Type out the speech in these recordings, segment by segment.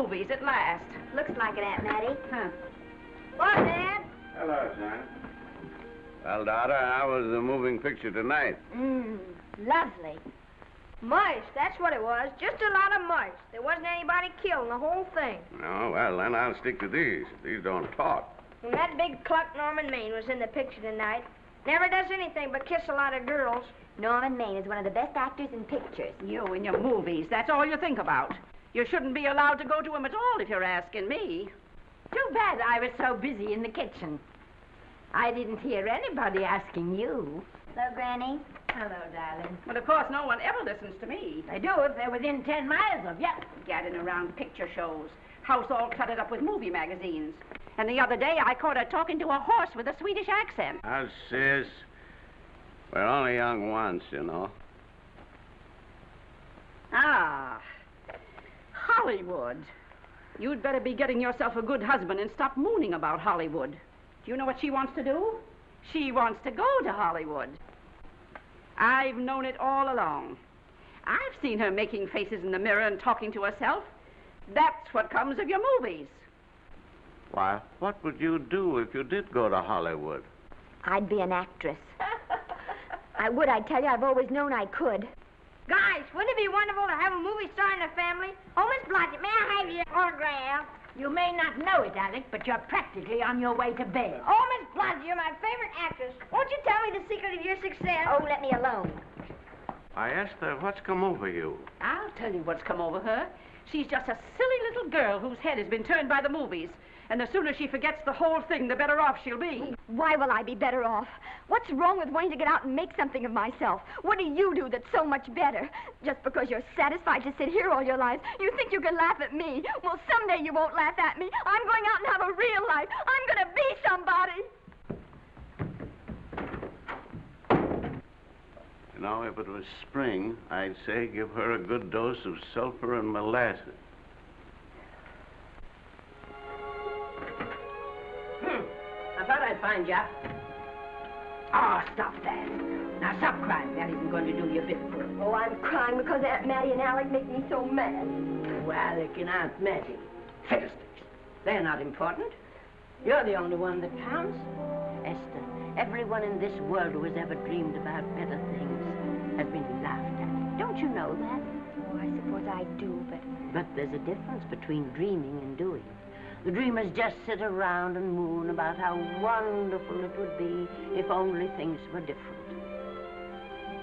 movies at last. Looks like it, Aunt Mattie. Huh. What, Dad? Hello, son. Well, daughter, how was the moving picture tonight? Lovely. Mice, that's what it was. Just a lot of mice. There wasn't anybody killed in the whole thing. Oh, well, then I'll stick to these. These don't talk. And that big cluck Norman Maine was in the picture tonight. Never does anything but kiss a lot of girls. Norman Maine is one of the best actors in pictures. You and your movies, that's all you think about. You shouldn't be allowed to go to them at all if you're asking me. Too bad I was so busy in the kitchen. I didn't hear anybody asking you. Hello, Granny. Hello, darling. But of course, no one ever listens to me. They do if they're within 10 miles of you. Gadding around picture shows. House all cluttered up with movie magazines. And the other day, I caught her talking to a horse with a Swedish accent. Now, sis, we're only young once, you know. Ah, Hollywood. You'd better be getting yourself a good husband and stop mooning about Hollywood. Do you know what she wants to do? She wants to go to Hollywood. I've known it all along. I've seen her making faces in the mirror and talking to herself. That's what comes of your movies. Why, what would you do if you did go to Hollywood? I'd be an actress. I would, I tell you. I've always known I could. Guys, wouldn't it be wonderful to have a movie star in the family? Oh, Miss Blodgett, may I have your autograph? You may not know it, Alec, but you're practically on your way to bed. Oh, Miss Blodgett, you're my favorite actress. Won't you tell me the secret of your success? Oh, let me alone. I asked her, what's come over you? I'll tell you what's come over her. She's just a silly little girl whose head has been turned by the movies. And the sooner she forgets the whole thing, the better off she'll be. Why will I be better off? What's wrong with wanting to get out and make something of myself? What do you do that's so much better? Just because you're satisfied to sit here all your life, you think you can laugh at me. Well, someday you won't laugh at me. I'm going out and have a real life. I'm going to be somebody. You know, if it was spring, I'd say give her a good dose of sulfur and molasses. I thought I'd find you. Oh, stop that. Now, stop crying. That isn't going to do you a bit of good. Oh, I'm crying because Aunt Mattie and Alec make me so mad. Oh, Alec and Aunt Mattie. Fiddlesticks. They're not important. You're the only one that counts. Esther, everyone in this world who has ever dreamed about better things has been laughed at. Don't you know that? Oh, I suppose I do, but... But there's a difference between dreaming and doing. The dreamers just sit around and moon about how wonderful it would be if only things were different.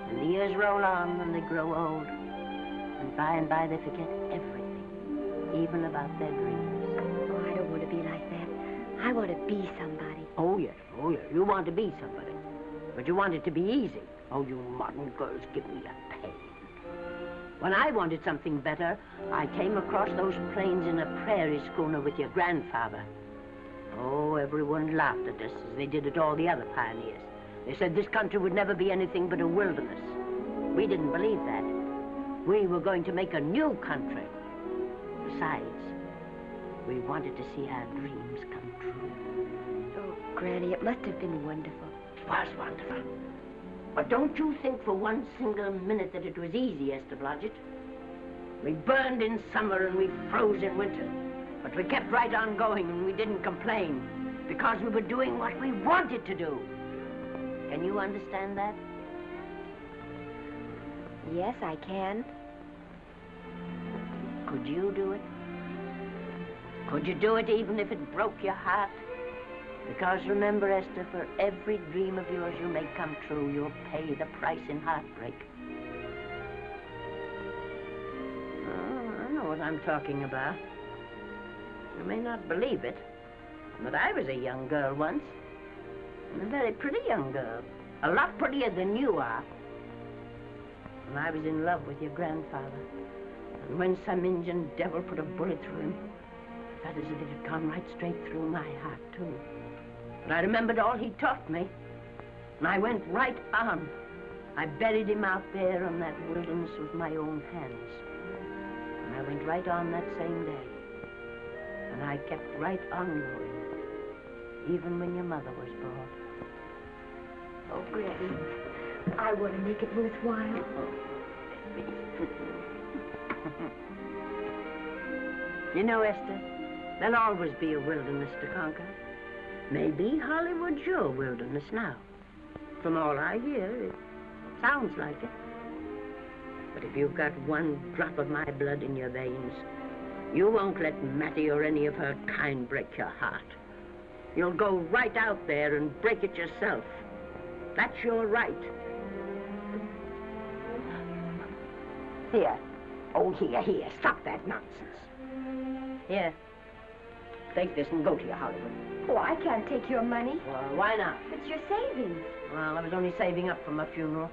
And the years roll on and they grow old. And by they forget everything, even about their dreams. Oh, I don't want to be like that. I want to be somebody. Oh, yes. You want to be somebody. But you want it to be easy. Oh, you modern girls give me a pain. When I wanted something better, I came across those plains in a prairie schooner with your grandfather. Oh, everyone laughed at us as they did at all the other pioneers. They said this country would never be anything but a wilderness. We didn't believe that. We were going to make a new country. Besides, we wanted to see our dreams come true. Oh, Granny, it must have been wonderful. It was wonderful. But don't you think for one single minute that it was easy, Esther Blodgett. We burned in summer and we froze in winter. But we kept right on going and we didn't complain because we were doing what we wanted to do. Can you understand that? Yes, I can. Could you do it? Could you do it even if it broke your heart? Because remember, Esther, for every dream of yours you make come true, you'll pay the price in heartbreak. Oh, I know what I'm talking about. You may not believe it, but I was a young girl once. And a very pretty young girl. A lot prettier than you are. And I was in love with your grandfather. And when some Indian devil put a bullet through him, it felt as if it had gone right straight through my heart, too. But I remembered all he taught me, and I went right on. I buried him out there in that wilderness with my own hands. And I went right on that same day. And I kept right on going, even when your mother was born. Oh, Granny, I want to make it worthwhile. You know, Esther, there'll always be a wilderness to conquer. Maybe Hollywood's your wilderness now. From all I hear, it sounds like it. But if you've got one drop of my blood in your veins, you won't let Mattie or any of her kind break your heart. You'll go right out there and break it yourself. That's your right. Here. Oh, here. Stop that nonsense. Here. Take this and go to your Hollywood. Oh, I can't take your money. Well, why not? It's your savings. Well, I was only saving up for my funeral.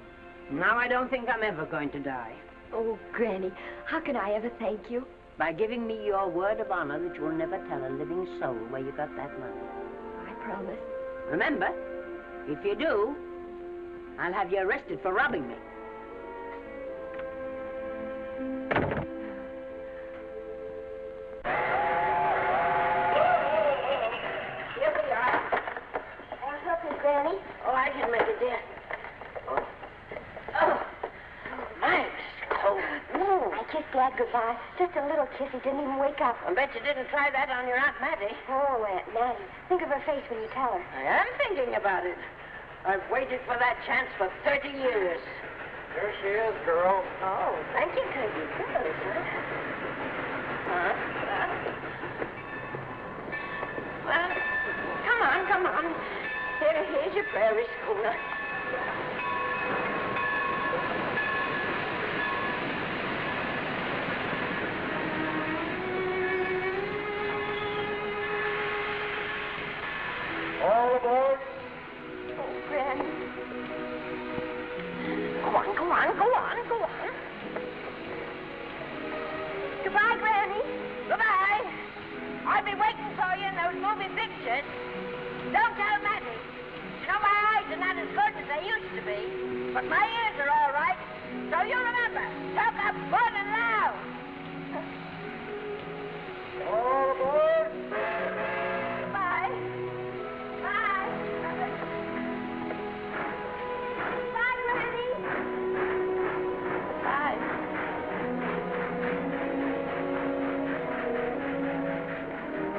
Now I don't think I'm ever going to die. Oh, Granny, how can I ever thank you? By giving me your word of honor that you'll never tell a living soul where you got that money. I promise. Remember, if you do, I'll have you arrested for robbing me. Here we are. Want something, Granny? Oh, I can make it, dear. Oh, my, it's cold. I kissed Dad goodbye. Just a little kiss. He didn't even wake up. I bet you didn't try that on your Aunt Mattie. Oh, Aunt Mattie. Think of her face when you tell her. I am thinking about it. I've waited for that chance for 30 years. Here she is, girl. Oh, thank you, Kirby. Good, huh? Well, come on. Here's your prairie schooner. All aboard. Oh, Granny. Go on. Goodbye, Granny. Goodbye. I'll be waiting for you in those movie pictures. Don't tell Mattie. You know, my eyes are not as good as they used to be, but my ears are all right. So you remember, talk up good and loud. All aboard. Bye. Bye. Bye, Granny. Bye.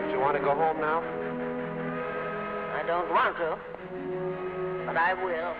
Do you want to go home now? I don't want to, but I will.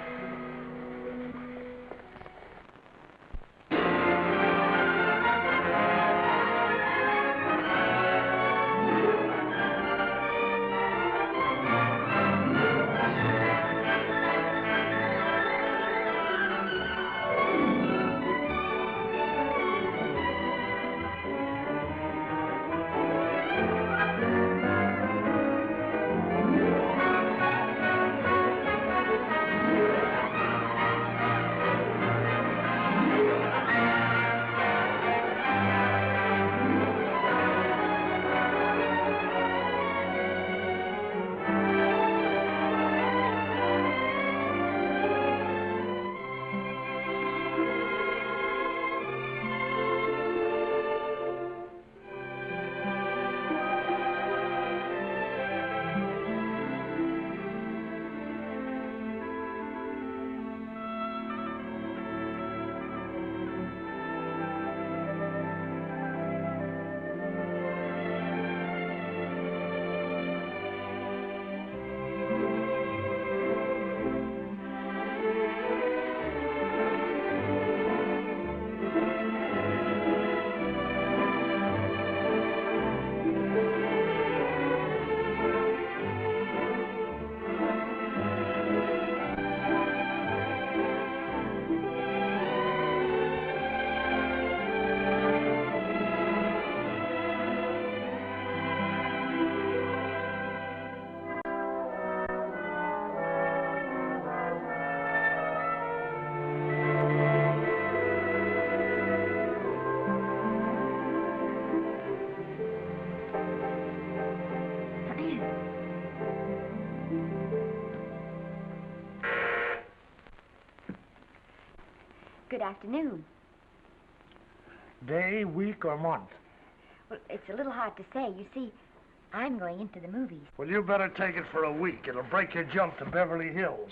Good afternoon. Day, week, or month? Well, it's a little hard to say. You see, I'm going into the movies. Well, you better take it for a week. It'll break your jump to Beverly Hills.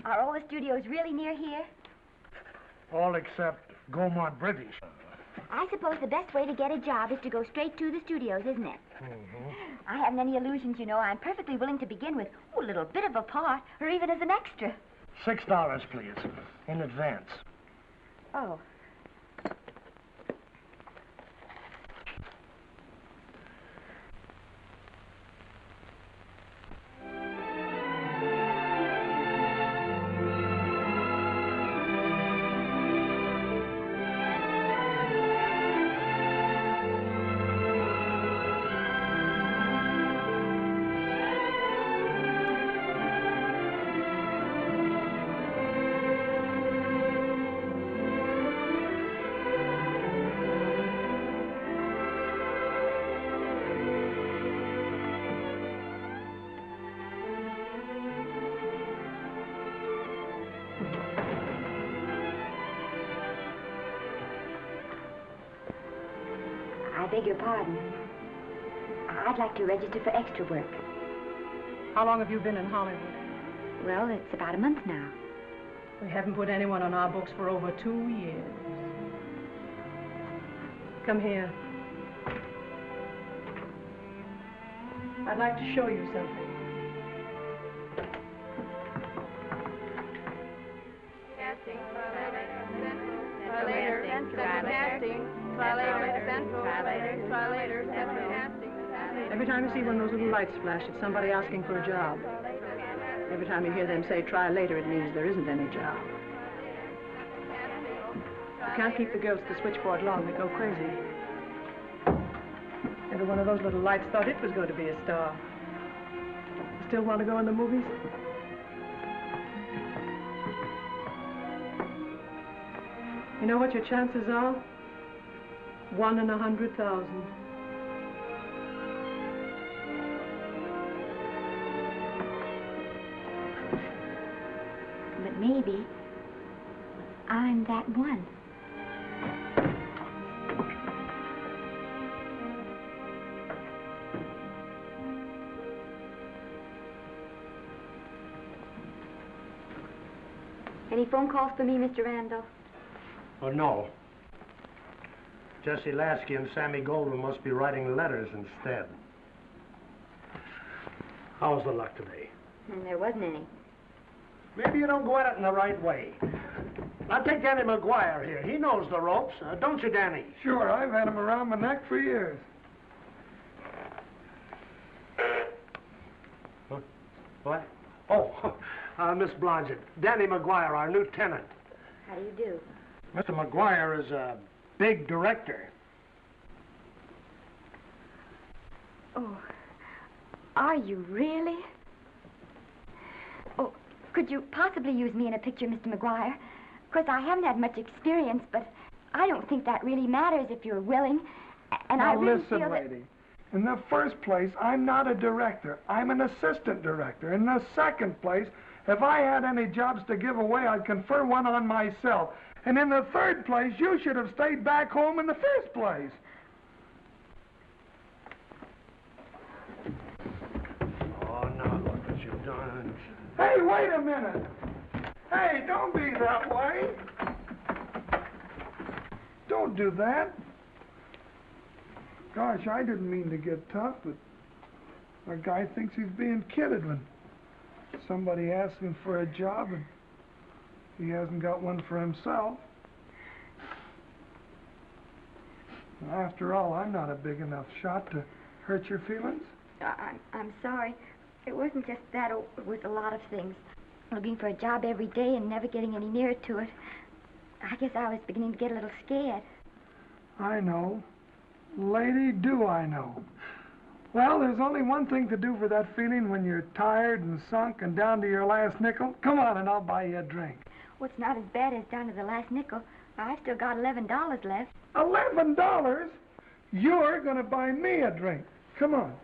Are all the studios really near here? All except Gaumont British. I suppose the best way to get a job is to go straight to the studios, isn't it? Mm-hmm. I haven't any illusions, you know. I'm perfectly willing to begin with a little bit of a part, or even as an extra. $6, please, in advance. Oh. I beg your pardon. I'd like to register for extra work. How long have you been in Hollywood? Well, it's about a month now. We haven't put anyone on our books for over 2 years. Come here. I'd like to show you something. Casting, try later, casting, try later, central, try later, central, casting. Every time you see one of those little lights flash, it's somebody asking for a job. Every time you hear them say, try later, it means there isn't any job. You can't keep the girls at the switchboard long. They go crazy. Every one of those little lights thought it was going to be a star. Still want to go in the movies? You know what your chances are? 1 in 100,000. But maybe I'm that one. Any phone calls for me, Mr. Randall? Oh, no. Jesse Lasky and Sammy Goldwyn must be writing letters instead. How's the luck today? There wasn't any. Maybe you don't go at it in the right way. Now, take Danny McGuire here. He knows the ropes. Don't you, Danny? Sure, I've had him around my neck for years. Huh? What? Oh, Miss Blodgett. Danny McGuire, our new tenant. How do you do? Mr. McGuire is a big director. Oh, are you really? Oh, could you possibly use me in a picture, Mr. McGuire? Of course, I haven't had much experience, but I don't think that really matters if you're willing. And Now, I really listen, feel that... lady. In the first place, I'm not a director. I'm an assistant director. In the second place, if I had any jobs to give away, I'd confer one on myself. And in the third place, you should have stayed back home in the first place. Oh, now look what you've done. Hey, wait a minute. Hey, don't be that way. Don't do that. Gosh, I didn't mean to get tough, but a guy thinks he's being kidded when somebody asks him for a job and he hasn't got one for himself. After all, I'm not a big enough shot to hurt your feelings. I'm sorry. It wasn't just that. It was a lot of things. Looking for a job every day and never getting any nearer to it. I guess I was beginning to get a little scared. I know. Lady, do I know. Well, there's only one thing to do for that feeling when you're tired and sunk and down to your last nickel. Come on and I'll buy you a drink. Well, it's not as bad as down to the last nickel. I've still got $11 left. $11? You're going to buy me a drink. Come on.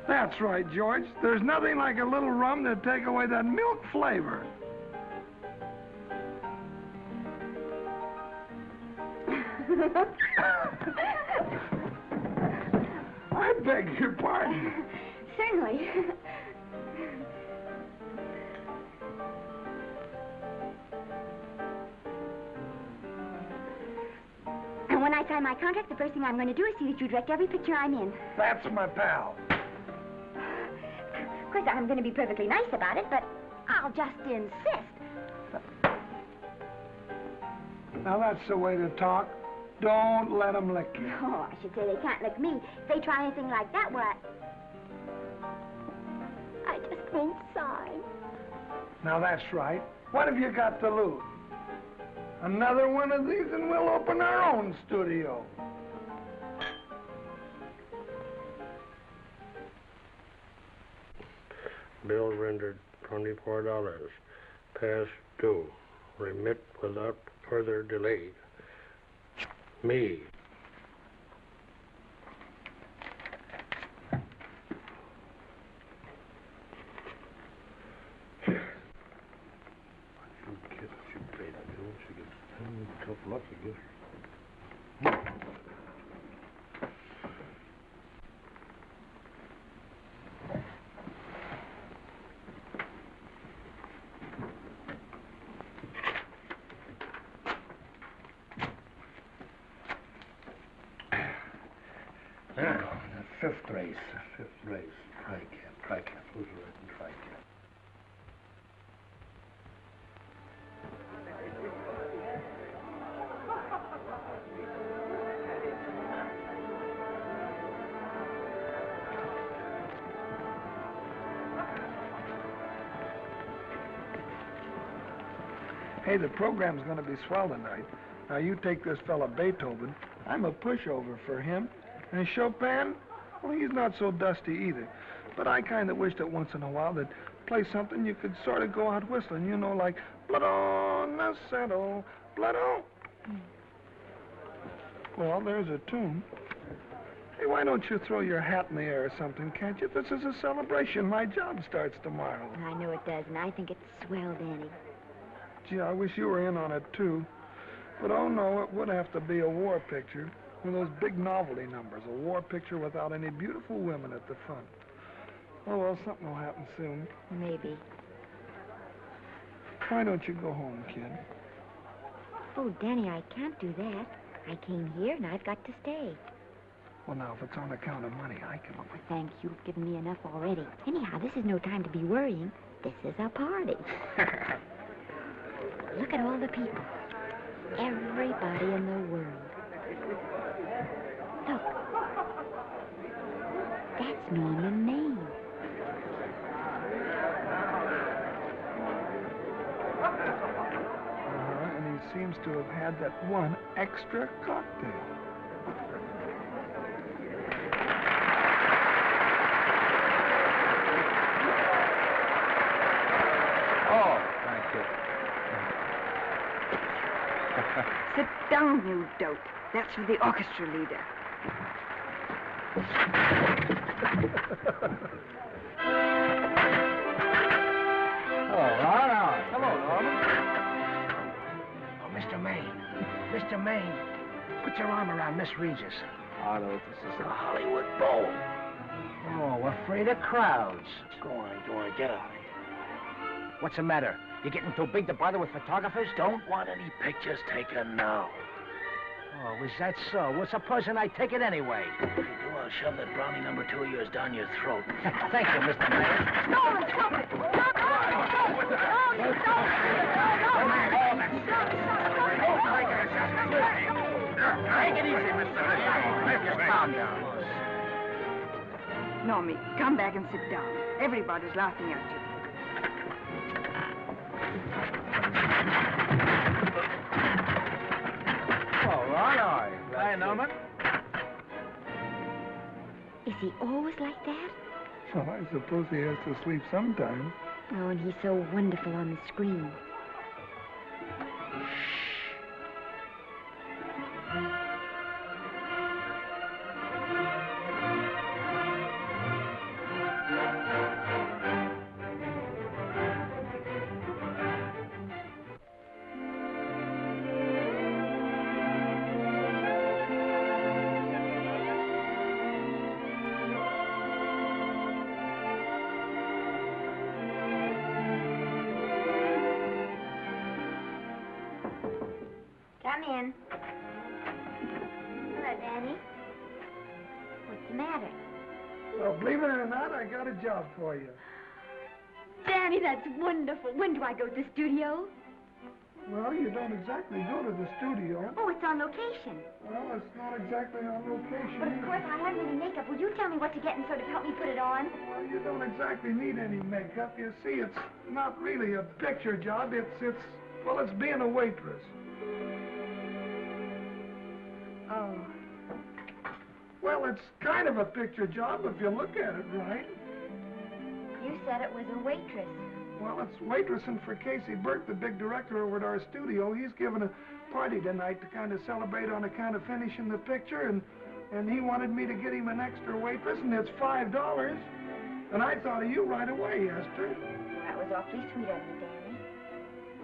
That's right, George. There's nothing like a little rum to take away that milk flavor. I beg your pardon. Certainly. when I sign my contract, the first thing I'm going to do is see that you direct every picture I'm in. That's my pal. Of course, I'm going to be perfectly nice about it, but I'll just insist. Now, that's the way to talk. Don't let them lick you. Oh, I should say they can't lick me. If they try anything like that, well, I just won't sign. Now, that's right. What have you got to lose? Another one of these and we'll open our own studio. Bill rendered $24. Past due. Remit without further delay. Me. Fifth race. Tri-cap. Who's writing tri-cap? Hey, the program's going to be swell tonight. Now, you take this fella Beethoven. I'm a pushover for him. And Chopin, well, he's not so dusty either. But I kind of wish that once in a while they'd play something you could sort of go out whistling, you know, like Blood on the Saddle, Blood on. Well, there's a tune. Hey, why don't you throw your hat in the air or something, can't you? This is a celebration. My job starts tomorrow. I know it does, and I think it's swell, Danny. Gee, I wish you were in on it, too. But, oh, no, it would have to be a war picture. One of those big novelty numbers, a war picture without any beautiful women at the front. Oh, well, something will happen soon. Maybe. Why don't you go home, kid? Oh, Danny, I can't do that. I came here, and I've got to stay. Well, now, if it's on account of money, I can... Oh, thanks. You've given me enough already. Anyhow, this is no time to be worrying. This is a party. Look at all the people. Everybody in the world. Look. That's Norman Maine. And he seems to have had that one extra cocktail. Oh, thank you. Sit down, you dope. That's for the orchestra leader. All right. Hello, Norman. Oh, Mr. Maine. Mr. Maine, put your arm around Miss Regis. Arnold, this is a Hollywood bowl. Oh, afraid of crowds. Go on, get out of here. What's the matter? You getting too big to bother with photographers? Don't want any pictures taken now. Oh, is that so? Well, supposing I take it anyway. If you do, I'll shove that Brownie number 2 of yours down your throat. Thank you, Mr. Mayor. Norman, stop it! Stop it! Take it easy, Mr. Mayor. Just calm down. Normie, come back and sit down. Everybody's laughing at you. Hi, Norman. Is he always like that? Well, I suppose he has to sleep sometime. Oh, and he's so wonderful on the screen. Come in. Danny, what's the matter? Well, believe it or not, I got a job for you. Danny, that's wonderful. When do I go to the studio? Well, you don't exactly go to the studio. Oh, it's on location. Well, it's not exactly on location. But of course, I haven't any makeup. Will you tell me what to get and sort of help me put it on? Well, you don't exactly need any makeup. You see, it's not really a picture job. It's being a waitress. Oh. Well, it's kind of a picture job if you look at it right. You said it was a waitress. Well, it's waitressing for Casey Burke, the big director over at our studio. He's giving a party tonight to kind of celebrate on account of finishing the picture, and he wanted me to get him an extra waitress, and it's $5. And I thought of you right away, Esther. That was awfully sweet of you, Danny.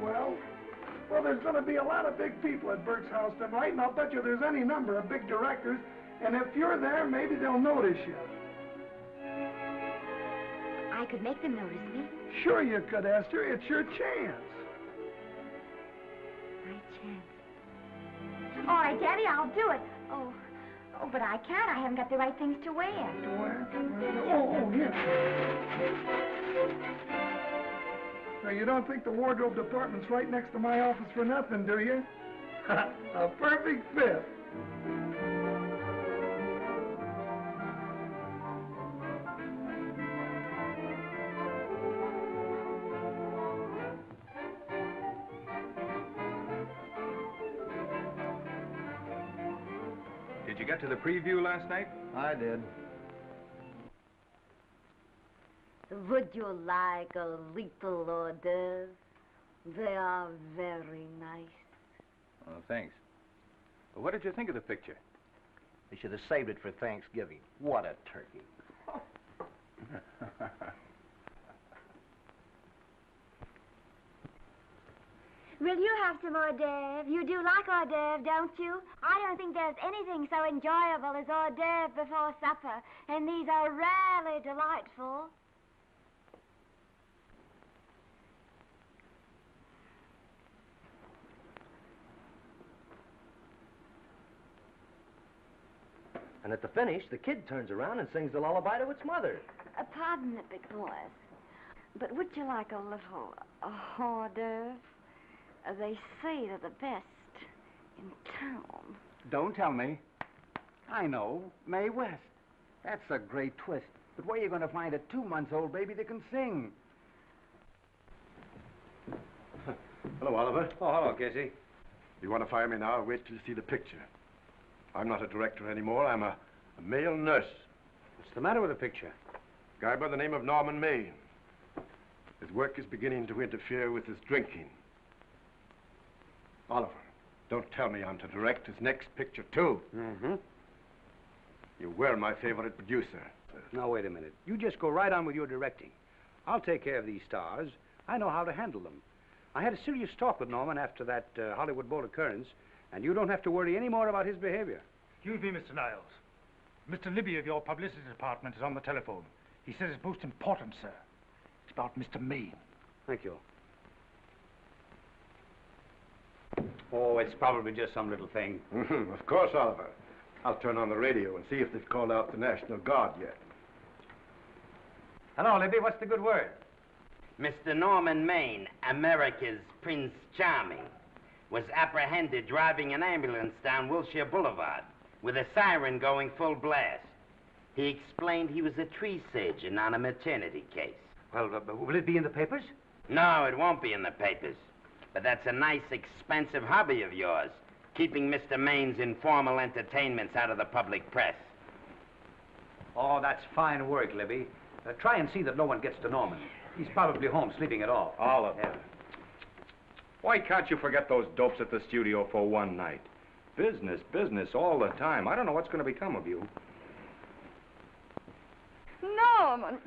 Well, there's going to be a lot of big people at Burke's house tonight, and I'll bet you there's any number of big directors, and if you're there, maybe they'll notice you. I could make them notice me. Sure you could, Esther. It's your chance. My chance. All right, Danny, I'll do it. Oh, but I can't. I haven't got the right things to wear. To wear? Oh, here. Now, you don't think the wardrobe department's right next to my office for nothing, do you? A perfect fit. Did you get to the preview last night? I did. Would you like a little hors d'oeuvre? They are very nice. Oh, thanks. Well, what did you think of the picture? They should have saved it for Thanksgiving. What a turkey. Will you have some hors d'oeuvre? You do like hors d'oeuvre, don't you? I don't think there's anything so enjoyable as hors d'oeuvre before supper, and these are rarely delightful. And at the finish, the kid turns around and sings the lullaby to its mother. Pardon the big boys, but would you like a little hors d'oeuvre? They say they're the best in town. Don't tell me. I know. Mae West. That's a great twist. But where are you going to find a 2-month-old baby that can sing? Hello, Oliver. Oh, hello, Casey. You want to fire me now? Wait till you see the picture. I'm not a director anymore. I'm a male nurse. What's the matter with the picture? Guy by the name of Norman Maine. His work is beginning to interfere with his drinking. Oliver, don't tell me I'm to direct his next picture, too. Mm-hmm. You were my favorite producer. Now, wait a minute. You just go right on with your directing. I'll take care of these stars. I know how to handle them. I had a serious talk with Norman after that Hollywood Bowl occurrence, and you don't have to worry any more about his behavior. Excuse me, Mr. Niles. Mr. Libby of your publicity department is on the telephone. He says it's most important, sir. It's about Mr. Maine. Thank you. Oh, it's probably just some little thing. Of course, Oliver. I'll turn on the radio and see if they've called out the National Guard yet. Hello, Libby. What's the good word? Mr. Norman Maine, America's Prince Charming, was apprehended driving an ambulance down Wilshire Boulevard with a siren going full blast. He explained he was a tree surgeon on a maternity case. Well, will it be in the papers? No, it won't be in the papers. But that's a nice, expensive hobby of yours, keeping Mr. Maine's informal entertainments out of the public press. Oh, that's fine work, Libby. Try and see that no one gets to Norman. He's probably home sleeping it off. Oliver. Yeah. Why can't you forget those dopes at the studio for one night? Business, business all the time. I don't know what's going to become of you. Norman!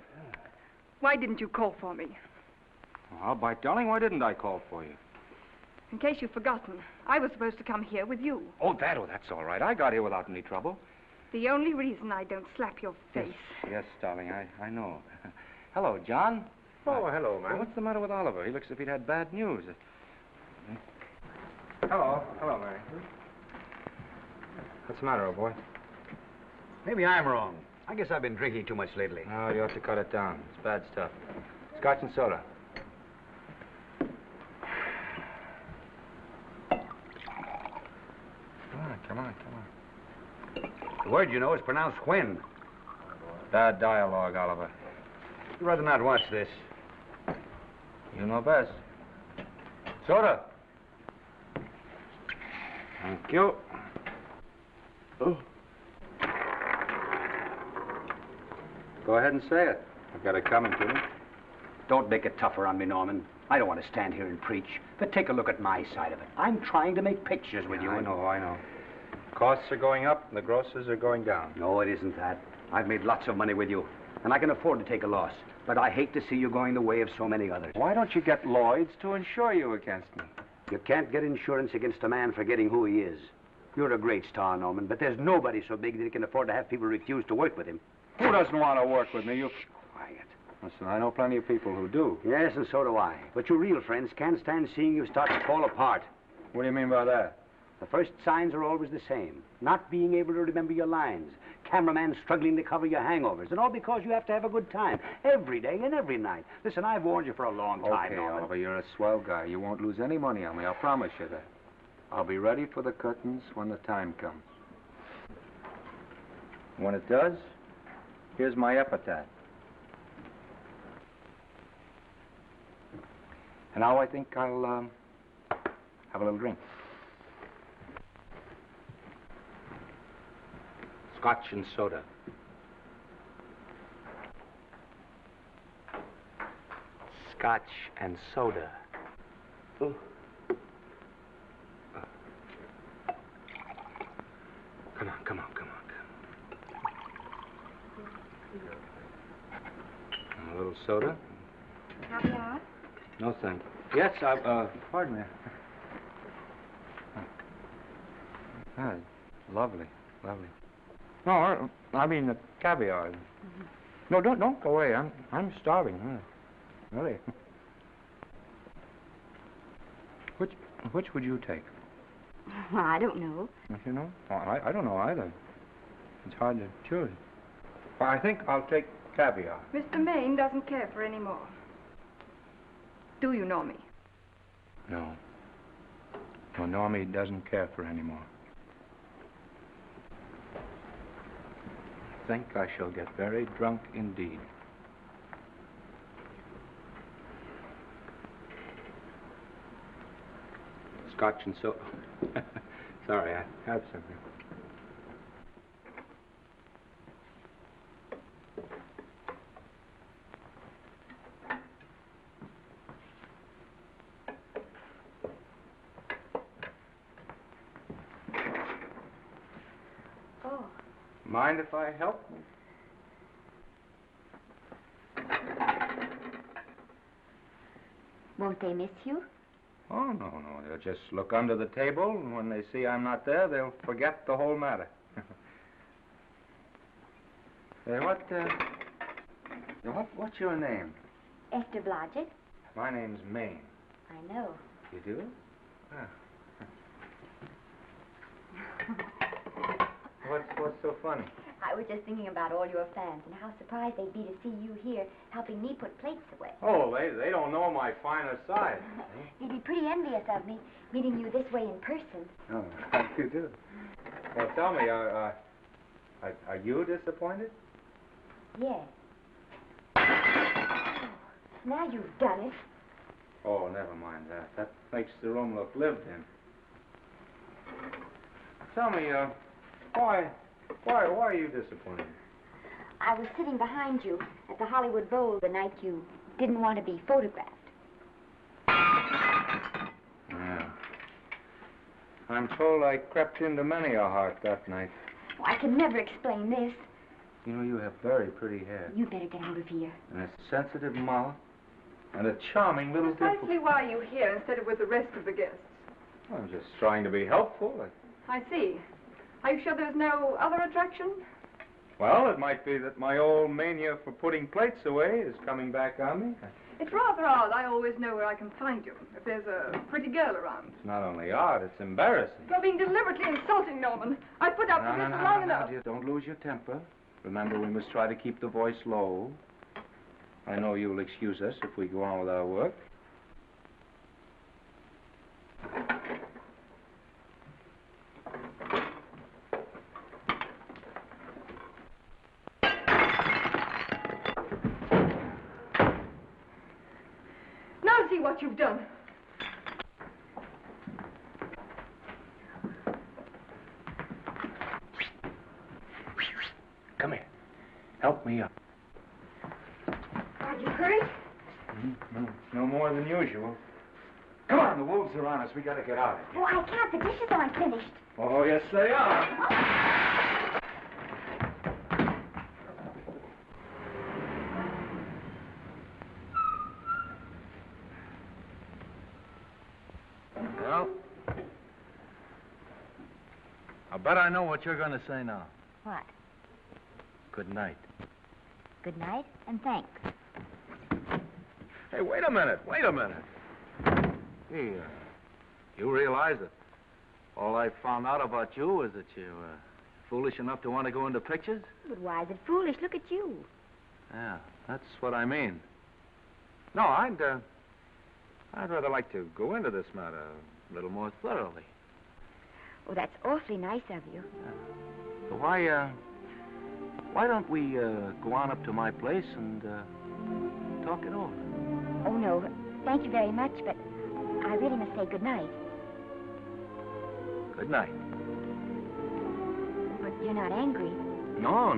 Why didn't you call for me? Well, by darling, why didn't I call for you? In case you've forgotten, I was supposed to come here with you. Oh, that's all right. I got here without any trouble. The only reason I don't slap your face. Yes, darling, I know. Hello, John. Oh, hello, man. Well, what's the matter with Oliver? He looks as if he'd had bad news. Hello, Mary. What's the matter, old boy? Maybe I'm wrong. I guess I've been drinking too much lately. Oh, you ought to cut it down. It's bad stuff. Scotch and soda. Come on. The word, you know, is pronounced when. Bad dialogue, Oliver. I'd rather not watch this. You know best. Soda. Thank you. Oh. Go ahead and say it. I've got it coming to me. Don't make it tougher on me, Norman. I don't want to stand here and preach, but take a look at my side of it. I'm trying to make pictures with you. I know. Costs are going up and the grosses are going down. No, it isn't that. I've made lots of money with you, and I can afford to take a loss. But I hate to see you going the way of so many others. Why don't you get Lloyd's to insure you against me? You can't get insurance against a man forgetting who he is. You're a great star, Norman, but there's nobody so big that he can afford to have people refuse to work with him. Who doesn't want to work with me? You... Quiet. Listen, I know plenty of people who do. Yes, and so do I. But your real friends can't stand seeing you start to fall apart. What do you mean by that? The first signs are always the same. Not being able to remember your lines. Cameraman struggling to cover your hangovers. And all because you have to have a good time. Every day and every night. Listen, I've warned you for a long time, Okay, Norman. Oliver, you're a swell guy. You won't lose any money on me. I'll promise you that. I'll be ready for the curtains when the time comes. When it does, here's my epitaph. And now I think I'll have a little drink. Scotch and soda. Scotch and soda. Ooh. Come on. A little soda? Caviar? No, thank you. Yes, pardon me. Ah, lovely. No, I mean the caviar. No, don't go away. I'm starving. Really. Which would you take? Well, I don't know. Don't you know? Oh, I don't know either. It's hard to choose. Well, I think I'll take caviar. Mr. Maine doesn't care for any more. Do you know me? No. No, Normie doesn't care for any more. I think I shall get very drunk indeed. Scotch and soda. Sorry, I have something. Oh. Mind if I help? Won't they miss you? Oh, no. They'll just look under the table, and when they see I'm not there, they'll forget the whole matter. What's your name? Esther Blodgett. My name's Maine. I know. You do? Ah. What's so funny? I was just thinking about all your fans and how surprised they'd be to see you here helping me put plates away. Oh, they don't know my finer side. They'd be pretty envious of me, meeting you this way in person. Oh, how do you do? Well, tell me, are you disappointed? Yes. Now you've done it. Oh, never mind that. That makes the room look lived in. Tell me, why are you disappointed? I was sitting behind you at the Hollywood Bowl the night you didn't want to be photographed. Yeah. I'm told I crept into many a heart that night. Oh, I can never explain this. You know, you have very pretty hair. You better get out of here. And a sensitive mouth. And a charming little Precisely why are you here instead of with the rest of the guests? I'm just trying to be helpful. I see. Are you sure there's no other attraction? Well, it might be that my old mania for putting plates away is coming back on me. It's rather odd. I always know where I can find you if there's a pretty girl around. It's not only odd, it's embarrassing. You're being deliberately insulting, Norman. I've put up with this for long enough. Dear, don't lose your temper. Remember, we must try to keep the voice low. I know you'll excuse us if we go on with our work. Now see what you've done. Come here. Help me up. Are you hurt? No more than usual. Come on, the wolves are on us. We gotta get out of here. Oh, I can't. The dishes aren't finished. Oh, yes, they are. Well, I bet I know what you're going to say now. What? Good night. Good night, and thanks. Hey, wait a minute. Hey, you realize that all I found out about you is that you're foolish enough to want to go into pictures? But why is it foolish? Look at you. Yeah, that's what I mean. No, I'd rather like to go into this matter a little more thoroughly. Oh, that's awfully nice of you. So why don't we go on up to my place and talk it over? Oh, no. Thank you very much, but I really must say good night. Good night. But you're not angry. No.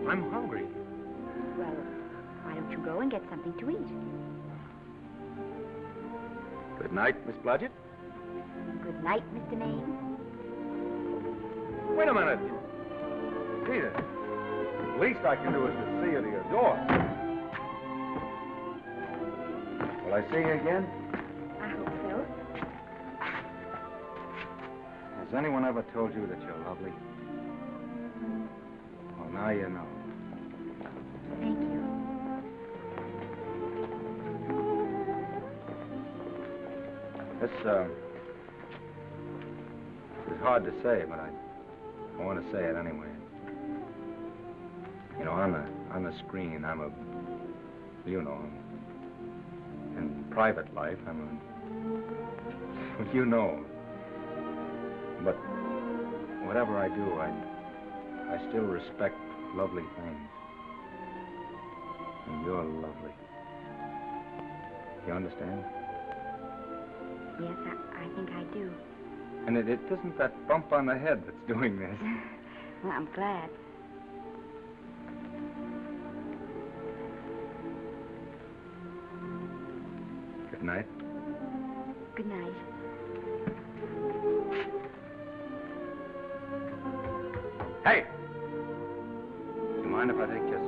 I'm hungry. Well, why don't you go and get something to eat? Good night, Miss Blodgett. Good night, Mr. Maine. Wait a minute. Gee, the least I can do is to see you to your door. Will I see you again? I hope so. Has anyone ever told you that you're lovely? Well, now you know. Thank you. This is hard to say, but I want to say it anyway. You know, on the screen, I'm a, you know, in private life, I'm a, well, you know. But whatever I do, I still respect lovely things. And you're lovely. You understand? Yes, I think I do. And it isn't that bump on the head that's doing this. Well, I'm glad. Good night. Good night. Hey! Do you mind if I take just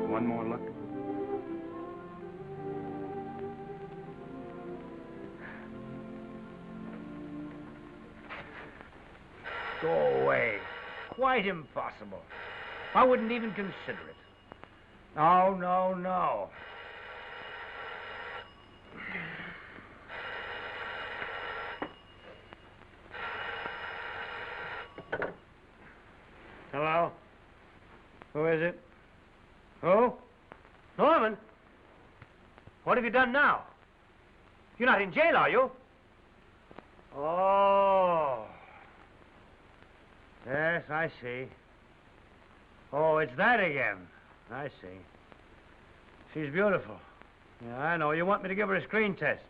one more look? Go away. Quite impossible. I wouldn't even consider it. No. Hello? Who is it? Who? Norman? What have you done now? You're not in jail, are you? Oh. Yes, I see. Oh, it's that again. I see. She's beautiful. Yeah, I know. You want me to give her a screen test?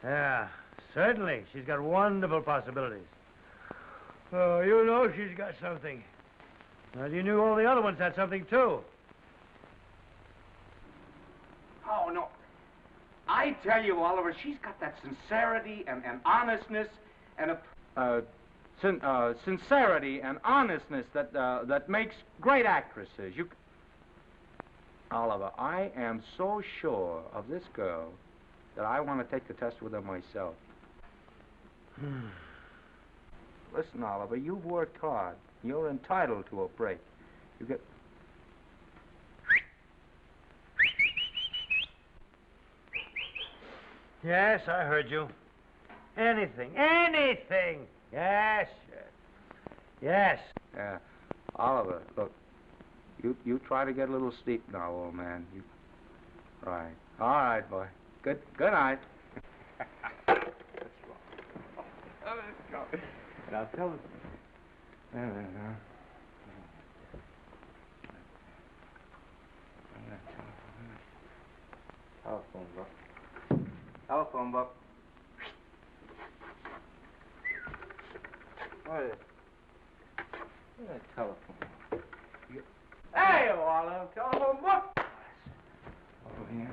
Yeah, certainly. She's got wonderful possibilities. Oh, you know she's got something. Well, you knew all the other ones had something, too. Oh, no. I tell you, Oliver, she's got that sincerity and honestness and a... Sincerity and honestness that makes great actresses. Oliver, I am so sure of this girl that I want to take the test with her myself. Listen, Oliver, you've worked hard. You're entitled to a break. You get... Yes, I heard you. Anything. Yes. Yes. Oliver, look, you try to get a little sleep now, old man. Right. All right, boy. Good night. Let's go. Now tell us. Telephone book. What is it? Where's that telephone book? Hey, Oliver, telephone book. Over here.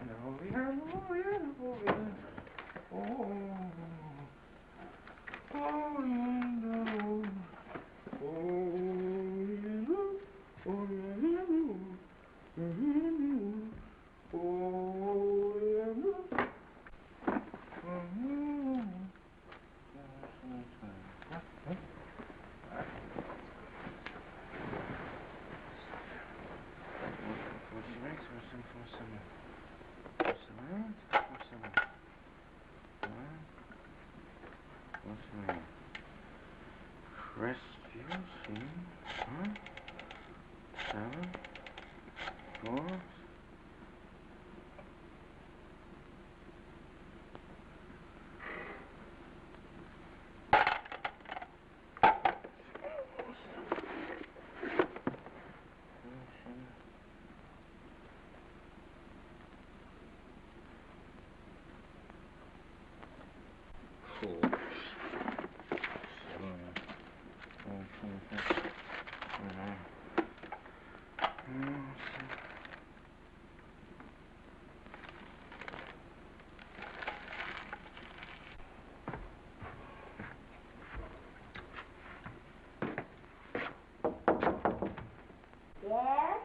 Yes?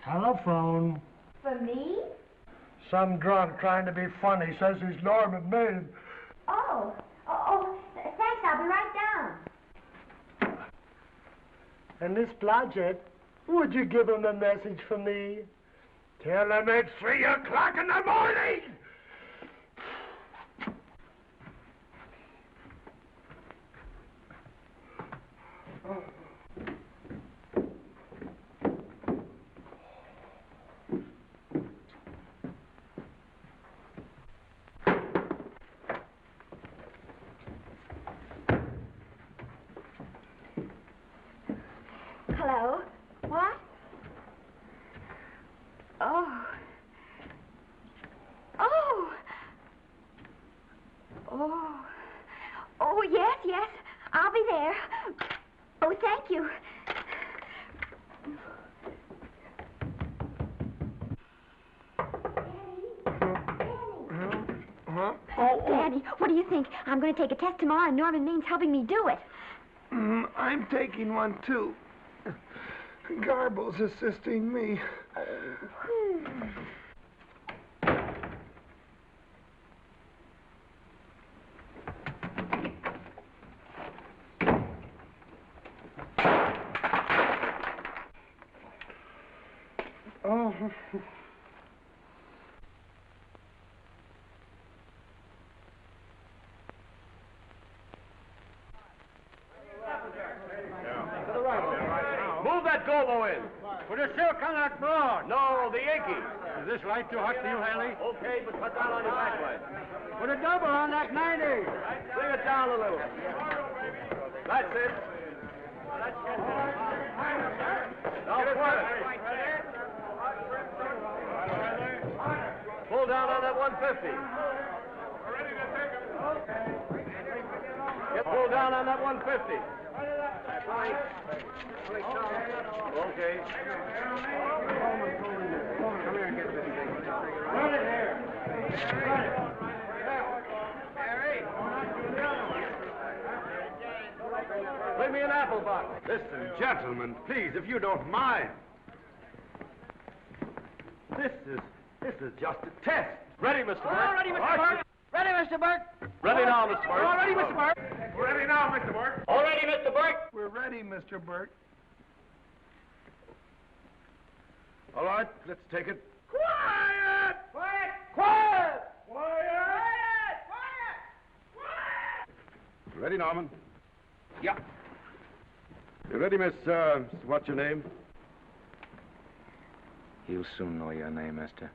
Telephone. For me? Some drunk trying to be funny says he's Norman Maine. Oh, thanks. I'll be right down. And Miss Blodgett, would you give him a message for me? Tell him it's 3 o'clock in the morning! Hello? What? Oh. Oh. Oh. Oh, yes. I'll be there. Oh, thank you. Huh? Oh. Daddy, what do you think? I'm going to take a test tomorrow, and Norman Maine's helping me do it. I'm taking one, too. Garble's assisting me. Oh. Move that Golo in. Put a silk on that broad. No, the Yankee. Is this light too hot for you, Haley? Okay, but cut down on your backlight. Put a double on that 90. Bring it down a little. That's it. Now put it. Pull down on that 150. Get pulled down on that 150. Okay. Come here and get this thing. Run it here. Run it. Bring me an apple box. Listen, gentlemen, please, if you don't mind. This is just a test. Ready, Mr. Burke? All ready, Mr. Burke. Ready, Mr. Burke. Ready now, Mr. Burke. All ready, Mr. Burke. Ready now, Mr. Burke. All ready, Mr. Burke. We're ready, Mr. Burke. All right, let's take it. Quiet! Quiet! Quiet! Quiet! Quiet! Ready, Norman? Yeah. You ready, Miss, what's your name? You'll soon know your name, Esther.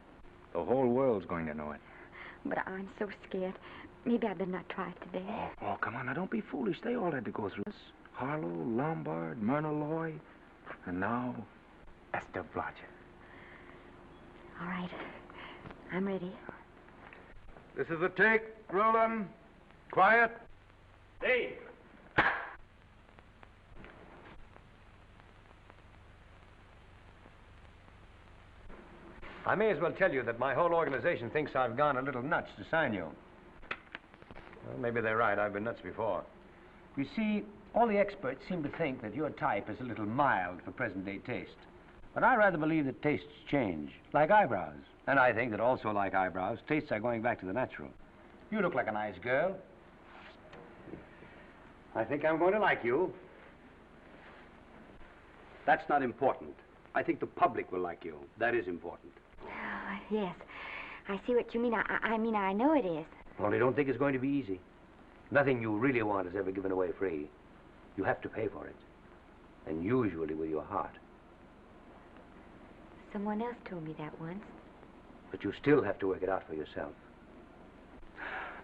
The whole world's going to know it. But I'm so scared. Maybe I better not try it today. Oh, come on, now don't be foolish. They all had to go through this. Harlow, Lombard, Myrna Loy, and now Esther Blodgett. All right. I'm ready. This is a take. Roland. Quiet. Hey. I may as well tell you that my whole organization thinks I've gone a little nuts to sign you. Well, maybe they're right. I've been nuts before. You see, all the experts seem to think that your type is a little mild for present-day taste. But I rather believe that tastes change, like eyebrows. And I think that also, like eyebrows, tastes are going back to the natural. You look like a nice girl. I think I'm going to like you. That's not important. I think the public will like you. That is important. Oh, yes. I see what you mean. I mean, I know it is. Only don't think it's going to be easy. Nothing you really want is ever given away free. You have to pay for it. And usually with your heart. Someone else told me that once. But you still have to work it out for yourself.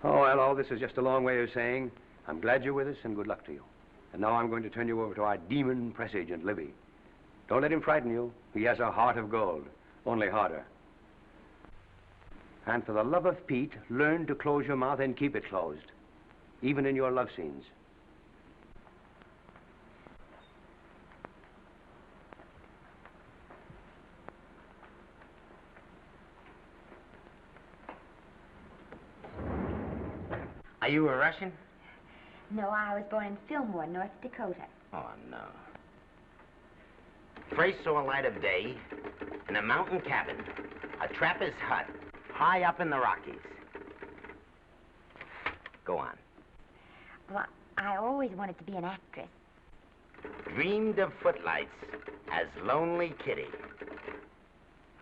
Oh, well, all this is just a long way of saying, I'm glad you're with us and good luck to you. And now I'm going to turn you over to our demon press agent, Libby. Don't let him frighten you. He has a heart of gold, only harder. And for the love of Pete, learn to close your mouth and keep it closed, even in your love scenes. Are you a Russian? No, I was born in Fillmore, North Dakota. Oh, no. First saw light of day in a mountain cabin, a trapper's hut, high up in the Rockies. Go on. Well, I always wanted to be an actress. Dreamed of footlights as Lonely Kitty.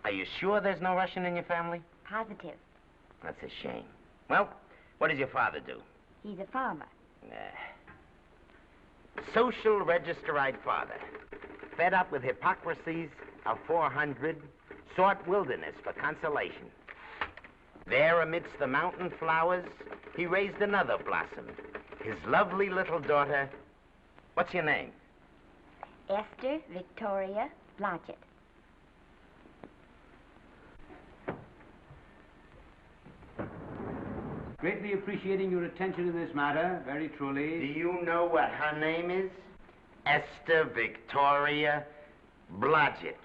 Are you sure there's no Russian in your family? Positive. That's a shame. Well, what does your father do? He's a farmer. Social registerite father. Fed up with hypocrisies of 400, sought wilderness for consolation. There amidst the mountain flowers, he raised another blossom, his lovely little daughter. What's your name? Esther Victoria Blodgett. Greatly appreciating your attention in this matter, very truly. Do you know what her name is? Esther Victoria Blodgett.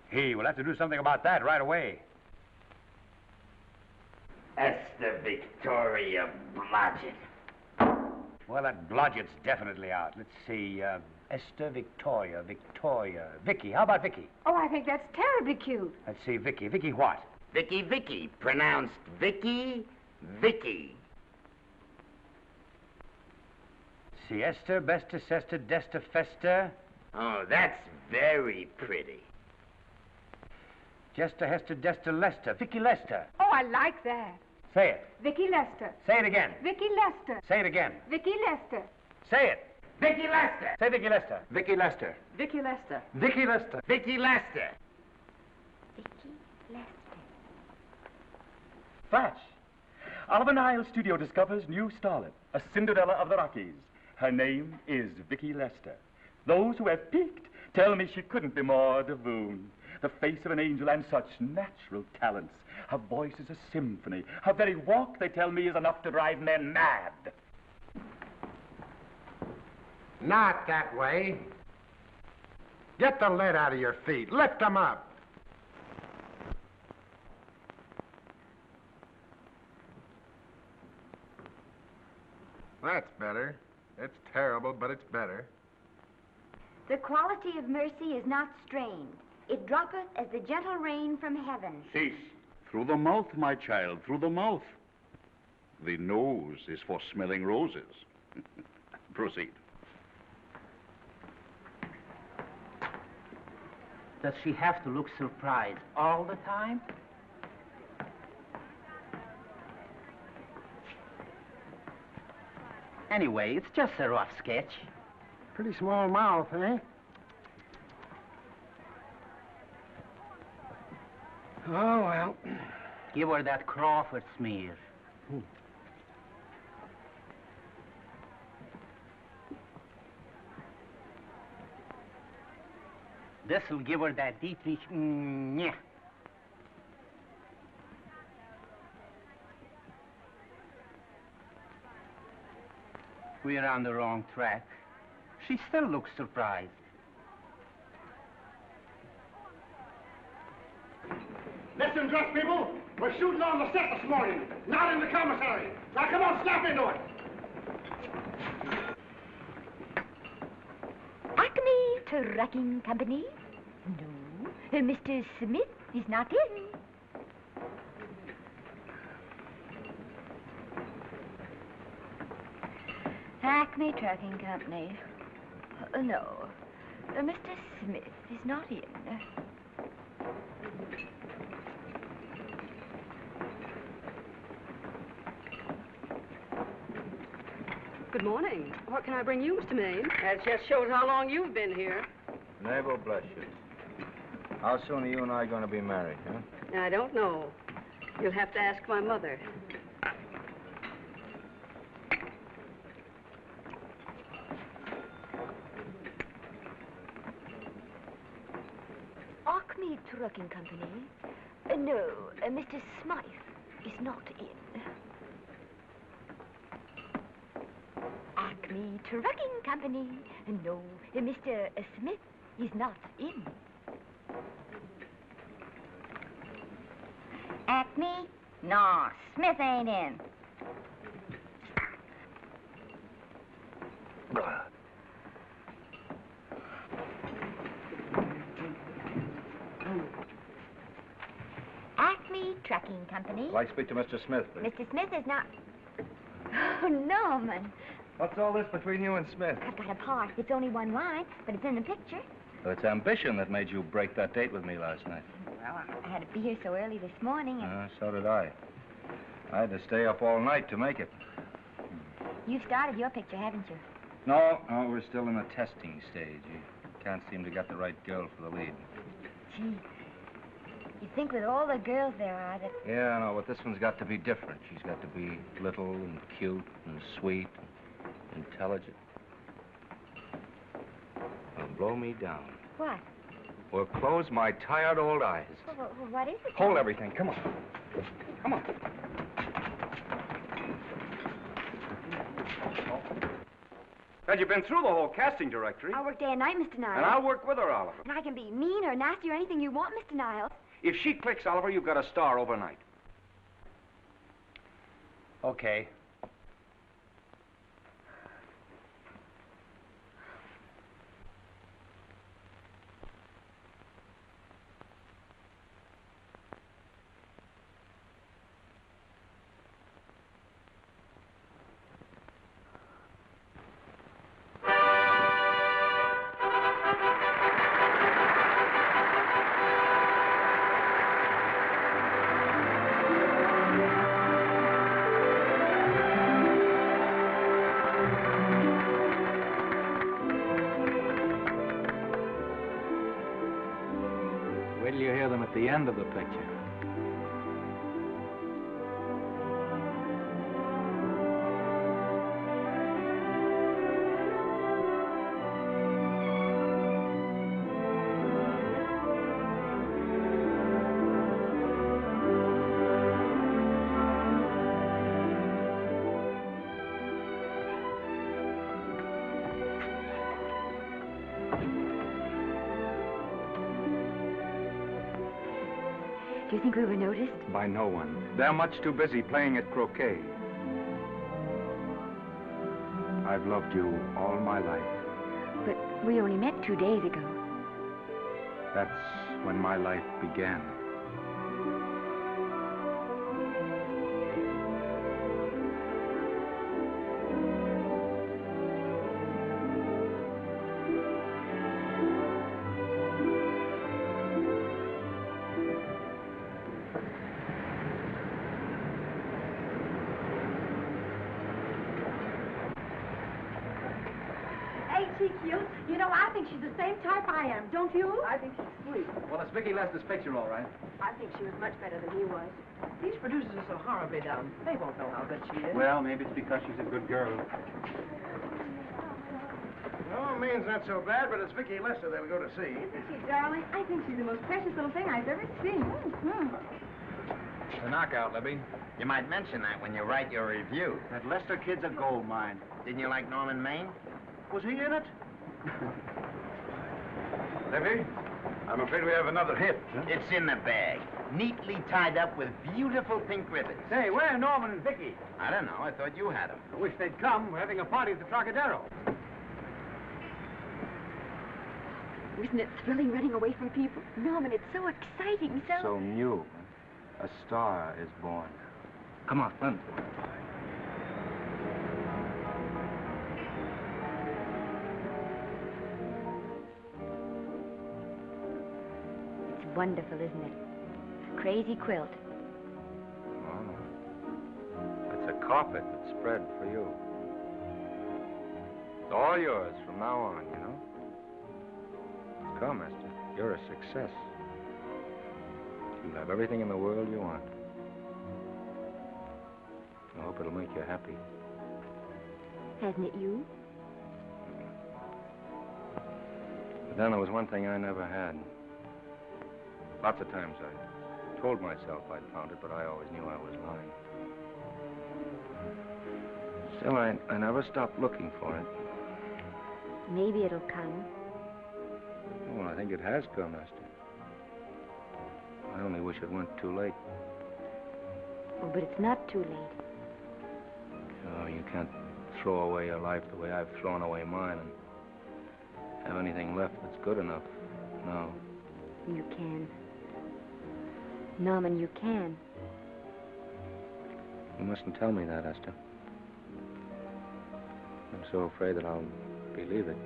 Hey, we'll have to do something about that right away. Esther Victoria Blodgett. Well, that Blodgett's definitely out. Let's see, Esther Victoria, Vicky. How about Vicky? Oh, I think that's terribly cute. Let's see, Vicky. Vicky what? Vicky, pronounced Vicky. See, Esther, Besta, Sesta, Desta, Festa. Oh, that's very pretty. Jester, Hester, Desta, Lester. Vicky Lester. Oh, I like that. Say it. Vicky Lester. Say it again. Vicky Lester. Say it again. Vicky Lester. Say it. Vicky Lester. Say Vicky Lester. Vicky Lester. Vicky Lester. Vicky Lester. Vicky Lester. Vicky Lester. Flash. Oliver Nile Studio discovers new starlet, a Cinderella of the Rockies. Her name is Vicky Lester. Those who have peeked tell me she couldn't be more divoon. The face of an angel and such natural talents. Her voice is a symphony. Her very walk, they tell me, is enough to drive men mad. Not that way. Get the lead out of your feet. Lift them up. That's better. It's terrible, but it's better. The quality of mercy is not strained. It droppeth as the gentle rain from heaven. Cease. Through the mouth, my child, through the mouth. The nose is for smelling roses. Proceed. Does she have to look surprised all the time? Anyway, it's just a rough sketch. Pretty small mouth, eh? Oh, well. Give her that Crawford smear. This'll give her that Dietrich. Yeah. We're on the wrong track. She still looks surprised. Listen, dress people. We're shooting on the set this morning, not in the commissary. Now, come on, snap into it. Acme Trucking Company? No. Mr. Smith is not in. Acme Trucking Company. No. Mr. Smith is not in. Good morning. What can I bring you, Mr. Maine? That just shows how long you've been here. Neighbor, bless you. How soon are you and I going to be married, huh? I don't know. You'll have to ask my mother. Acme Trucking Company? No, Mr. Smythe is not in. Acme Trucking Company? No, Mr. Smith is not in. Acme? No, Smith ain't in. Acme Trucking Company? I'd like to speak to Mr. Smith, please. Mr. Smith is not... Oh, Norman. What's all this between you and Smith? I've got a part. It's only one line, but it's in the picture. Well, it's ambition that made you break that date with me last night. Well, I had to be here so early this morning. And So did I. I had to stay up all night to make it. You've started your picture, haven't you? No, we're still in the testing stage. You can't seem to get the right girl for the lead. Gee, you'd think with all the girls there are that... Yeah, I know, but this one's got to be different. She's got to be little and cute and sweet and intelligent. Well, blow me down. What? Well, close my tired old eyes. Well, what is it? Hold everything. Come on. Come on. Well, you've been through the whole casting directory. I'll work day and night, Mr. Niles. And I'll work with her, Oliver. And I can be mean or nasty or anything you want, Mr. Niles. If she clicks, Oliver, you've got a star overnight. Okay. Wait till you hear them at the end of the picture. Do you think we were noticed? By no one. They're much too busy playing at croquet. I've loved you all my life. But we only met 2 days ago. That's when my life began. she cute? You know, I think she's the same type I am, don't you? I think she's sweet. Well, it's Vicky Lester's picture, all right. I think she was much better than he was. These producers are so horribly dumb. They won't know how good she is. Well, maybe it's because she's a good girl. No, Maine's not so bad, but it's Vicky Lester they'll go to see. Isn't she, darling? I think she's the most precious little thing I've ever seen. The knockout, Libby. You might mention that when you write your review. That Lester kid's a gold mine. Didn't you like Norman Maine? Was he in it? Libby, I'm afraid we have another hit. Huh? It's in the bag, neatly tied up with beautiful pink ribbons. Hey, where are Norman and Vicky? I don't know. I thought you had them. I wish they'd come. We're having a party at the Trocadero. Isn't it thrilling running away from people? Norman, it's so exciting, So new. A star is born. Come on, run. It's wonderful, isn't it? A crazy quilt. Oh. It's a carpet that's spread for you. It's all yours from now on, you know? Come, Esther. You're a success. You'll have everything in the world you want. I hope it'll make you happy. Hasn't it you? But then there was one thing I never had. Lots of times I told myself I'd found it, but I always knew I was lying. Still, I never stopped looking for it. Maybe it'll come. Well, I think it has come, Esther. I only wish it weren't too late. Oh, but it's not too late. Oh, you can't throw away your life the way I've thrown away mine and have anything left that's good enough. No. You can. Norman, you can. You mustn't tell me that, Esther. I'm so afraid that I'll believe it.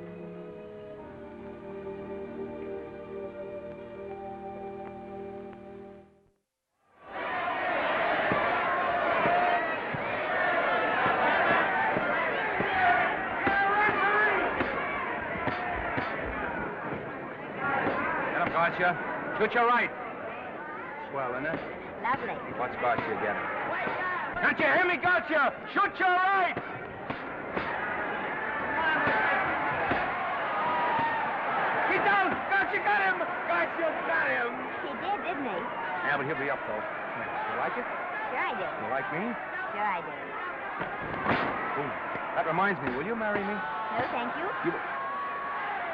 Gotcha. Shoot your right. Swell, isn't it? Lovely. What's gotcha getting? Can't you hear me, gotcha? Shoot your right. Get down. Gotcha got him. Gotcha got him. He did, didn't he? Yeah, but he'll be up, though. You like it? Sure I did. You like me? Sure I did. Ooh, that reminds me. Will you marry me? No, thank you.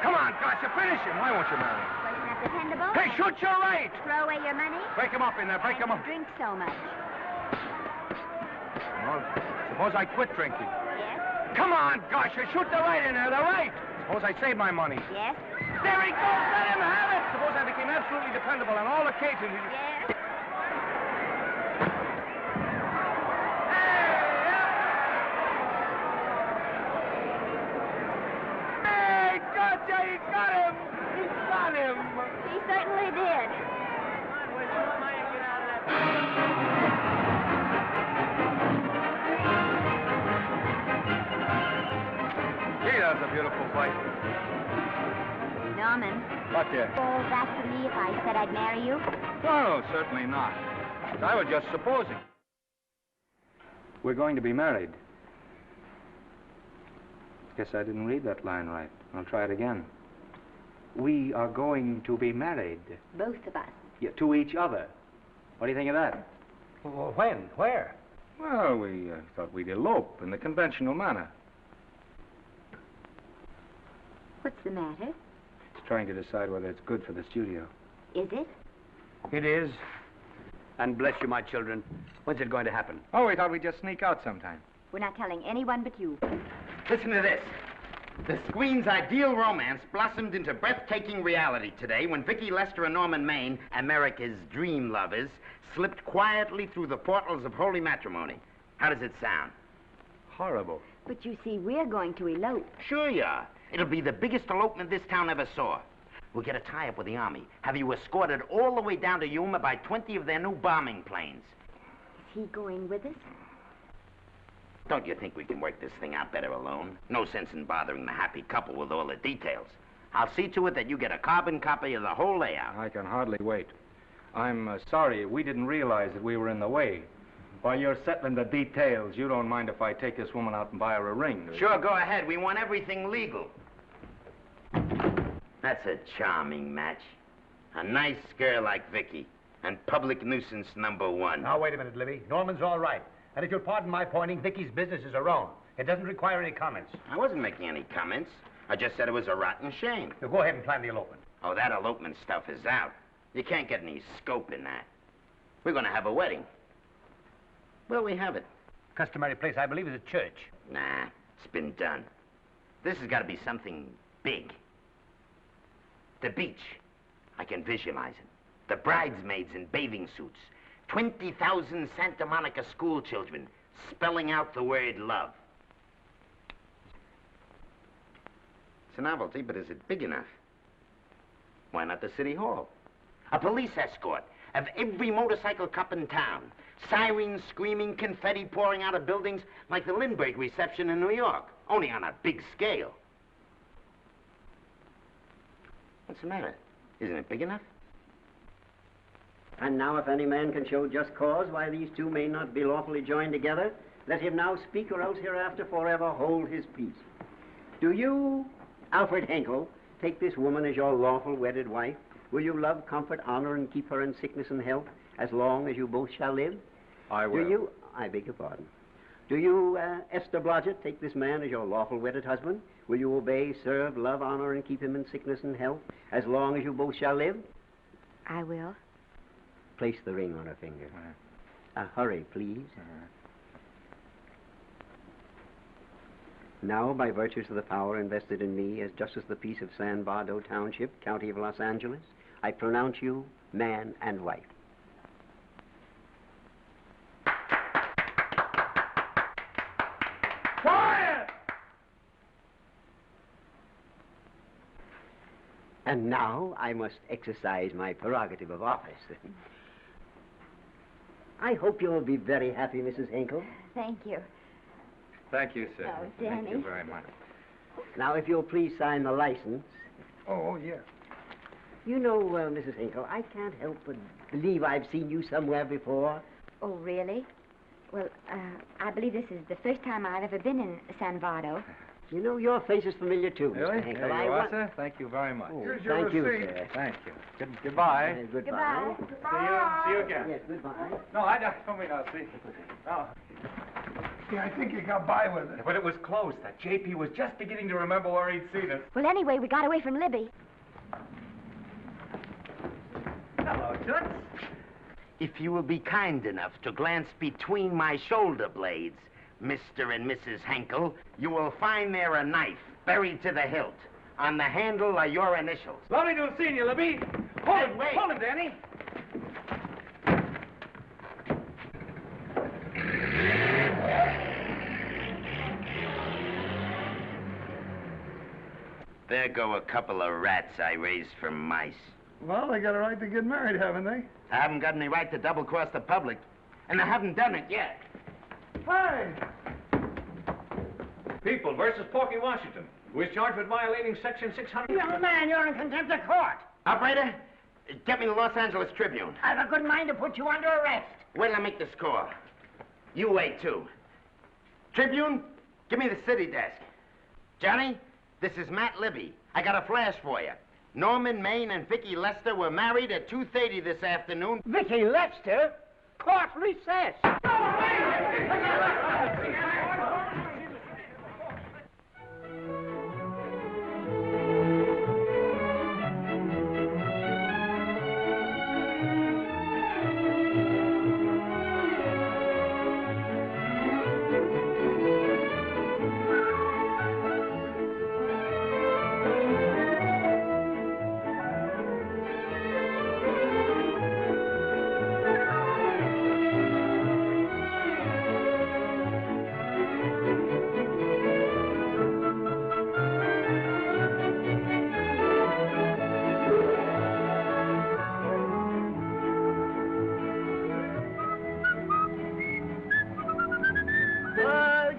Come on, gotcha. Finish him. Why won't you marry him? Wasn't that dependable? Hey, shoot your right. Throw away your money? Break him up in there. Break him up. Drink so much. Well, suppose I quit drinking. Yes? Come on, gotcha. Shoot the right in there. The right. Suppose I save my money. Yes? There he goes. Let him have it. Suppose I became absolutely dependable on all occasions. Yes? Hey, gotcha. He's got him. He's got him. He certainly did. Gee, that was a beautiful fight. Norman. What dear? Fall back to me if I said I'd marry you? No, certainly not. I was just supposing. We're going to be married. Guess I didn't read that line right. I'll try it again. We are going to be married. Both of us. Yeah, to each other. What do you think of that? Well, when? Where? Well, we thought we'd elope in the conventional manner. What's the matter? It's trying to decide whether it's good for the studio. Is it? It is. And bless you, my children. When's it going to happen? Oh, we thought we'd just sneak out sometime. We're not telling anyone but you. Listen to this. The screen's ideal romance blossomed into breathtaking reality today when Vicky Lester and Norman Maine, America's dream lovers, slipped quietly through the portals of holy matrimony. How does it sound? Horrible. But you see, we're going to elope. Sure you are. It'll be the biggest elopement this town ever saw. We'll get a tie-up with the Army, have you escorted all the way down to Yuma by 20 of their new bombing planes. Is he going with us? Don't you think we can work this thing out better alone? No sense in bothering the happy couple with all the details. I'll see to it that you get a carbon copy of the whole layout. I can hardly wait. I'm sorry, we didn't realize that we were in the way. While you're settling the details, you don't mind if I take this woman out and buy her a ring, do you? Sure, go ahead. We want everything legal. That's a charming match. A nice girl like Vicky, and public nuisance #1. Now, wait a minute, Libby. Norman's all right. And if you'll pardon my pointing, Vicky's business is her own. It doesn't require any comments. I wasn't making any comments. I just said it was a rotten shame. Now, go ahead and plan the elopement. Oh, that elopement stuff is out. You can't get any scope in that. We're going to have a wedding. Where'll we have it? Customary place, I believe, is a church. Nah, it's been done. This has got to be something big. The beach. I can visualize it. The bridesmaids in bathing suits. 20,000 Santa Monica school children spelling out the word love. It's a novelty, but is it big enough? Why not the city hall? A police escort of every motorcycle cop in town. Sirens screaming, confetti pouring out of buildings like the Lindbergh reception in New York, only on a big scale. What's the matter? Isn't it big enough? And now if any man can show just cause why these two may not be lawfully joined together, let him now speak, or else hereafter forever hold his peace. Do you, Alfred Henkel, take this woman as your lawful wedded wife? Will you love, comfort, honor, and keep her in sickness and health as long as you both shall live? I will. Do you, I beg your pardon. Do you, Esther Blodgett, take this man as your lawful wedded husband? Will you obey, serve, love, honor, and keep him in sickness and health as long as you both shall live? I will. Place the ring on her finger. Hurry, please. Now, by virtues of the power invested in me as Justice of the Peace of San Bardo Township, County of Los Angeles, I pronounce you man and wife. Quiet! And now I must exercise my prerogative of office. I hope you'll be very happy, Mrs. Henkel. Thank you. Thank you, sir. Oh, Thank you Danny. very much. Now, if you'll please sign the license. Oh, yeah. You know, Mrs. Henkel, I can't help but believe I've seen you somewhere before. Oh, really? Well, I believe this is the first time I've ever been in San Vardo. You know, your face is familiar, too, Really? Mr. Henkel. There I you are, want... sir. Thank you very much. Oh, Here's your thank you, receipt. sir. Thank you. Goodbye. Goodbye. See you again. Yes, goodbye. No, I don't mean I'll see. No. Yeah, I think you got by with it. But it was close. That JP was just beginning to remember where he'd seen us. Well, anyway, we got away from Libby. Hello, Toots. If you will be kind enough to glance between my shoulder blades, Mr. and Mrs. Henkel, you will find there a knife buried to the hilt. On the handle are your initials. Lovely to have seen you, Libby. Hold him, wait. hold him, Danny. There go a couple of rats I raised from mice. Well, they got a right to get married, haven't they? I haven't got any right to double-cross the public, and I haven't done it yet. Hey! People versus Porky Washington, who is charged with violating Section 600. Young man, you're in contempt of court. Operator, get me the Los Angeles Tribune. I've a good mind to put you under arrest. Wait till I make the score. You wait, too. Tribune, give me the city desk. Johnny, this is Matt Libby. I got a flash for you. Norman Maine and Vicky Lester were married at 2:30 this afternoon. Vicky Lester? Court recess.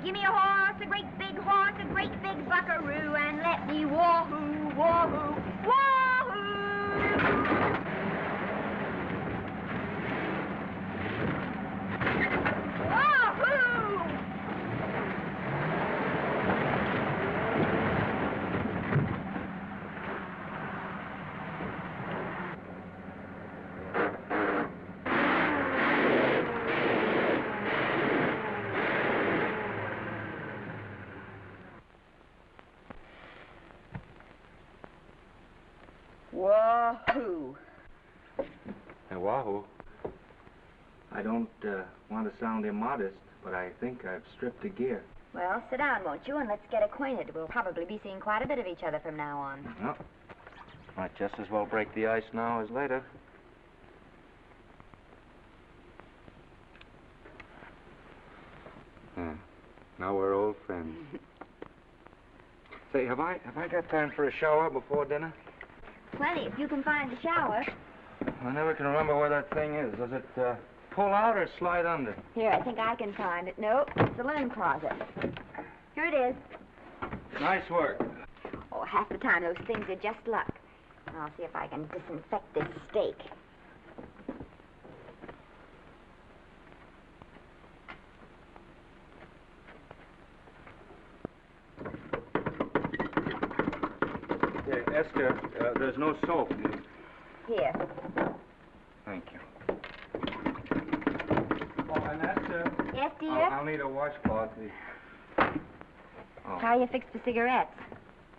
give me a horse, a great big horse, a great big buckaroo, and let me wahoo, wahoo, wahoo! Wahoo! Hey, Wahoo. I don't want to sound immodest, but I think I've stripped a gear. Well, sit down, won't you, and let's get acquainted. We'll probably be seeing quite a bit of each other from now on. Well, might just as well break the ice now as later. Now we're old friends. Say, have I got time for a shower before dinner? Plenty, if you can find a shower. I never can remember where that thing is. Does it pull out or slide under? Here, I think I can find it. No, it's the linen closet. Here it is. Nice work. Oh, half the time those things are just luck. I'll see if I can disinfect this steak. Yeah, Esther, there's no soap. Here. Thank you. Oh, and Esther. Yes, dear? I'll need a washcloth. Oh. How are you fixed for cigarettes?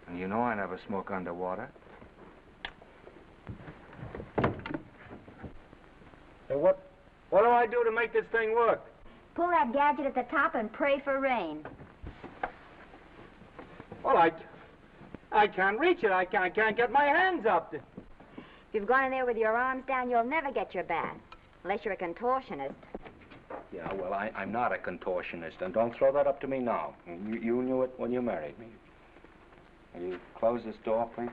And you know I never smoke underwater. Hey, what do I do to make this thing work? Pull that gadget at the top and pray for rain. Well, I can't reach it. I can't get my hands up. If you've gone in there with your arms down, you'll never get your bath. Unless you're a contortionist. Yeah, well, I'm not a contortionist, and don't throw that up to me now. You knew it when you married me. Will you close this door, please?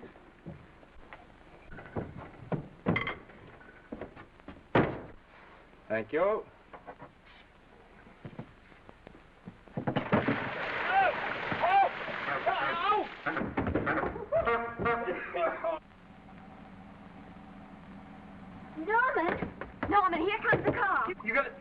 Thank you. Norman, here comes the car. You got it?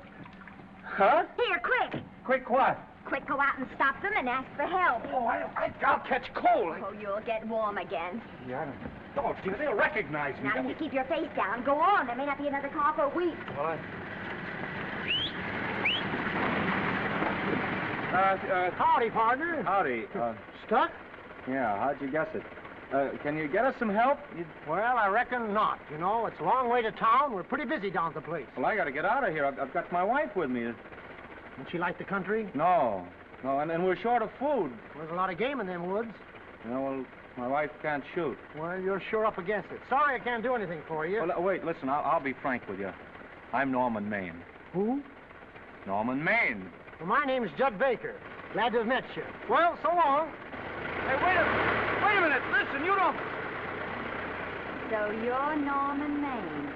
Huh? Here, quick. Quick what? Quick, go out and stop them and ask for help. Oh, I'll catch cold. Oh, you'll get warm again. Yeah, don't, dear. They'll recognize me. Now, if you keep your face down, go on. There may not be another car for a week. Well, Howdy, partner. Howdy. Stuck? Yeah, how'd you guess it? Can you get us some help? Well, I reckon not. You know, it's a long way to town. We're pretty busy down at the place. Well, I got to get out of here. I've got my wife with me. Don't she like the country? No, and we're short of food. There's a lot of game in them woods. You know, well, my wife can't shoot. Well, you're sure up against it. Sorry I can't do anything for you. Well, wait, listen, I'll be frank with you. I'm Norman Maine. Who? Norman Maine. Well, my name's Judd Baker. Glad to have met you. Well, so long. Hey, wait a minute. Listen, you don't... So you're Norman Maine.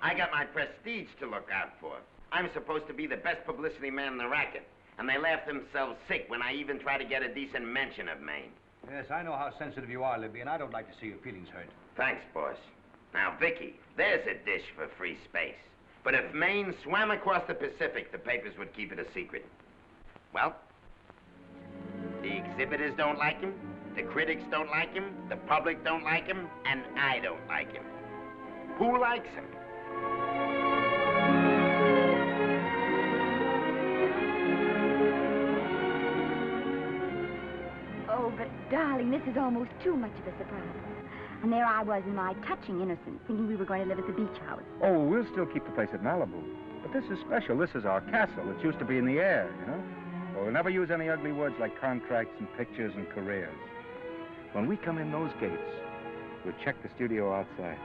I got my prestige to look out for. I'm supposed to be the best publicity man in the racket. And they laugh themselves sick when I even try to get a decent mention of Maine. Yes, I know how sensitive you are, Libby, and I don't like to see your feelings hurt. Thanks, boss. Now, Vicky, there's a dish for free space. But if Maine swam across the Pacific, the papers would keep it a secret. Well, the exhibitors don't like him, the critics don't like him, the public don't like him, and I don't like him. Who likes him? Oh, but darling, this is almost too much of a surprise. And there I was in my touching innocence, thinking we were going to live at the beach house. Oh, we'll still keep the place at Malibu. But this is special. This is our castle. It used to be in the air, you know? Well, we'll never use any ugly words like contracts and pictures and careers. When we come in those gates, we'll check the studio outside.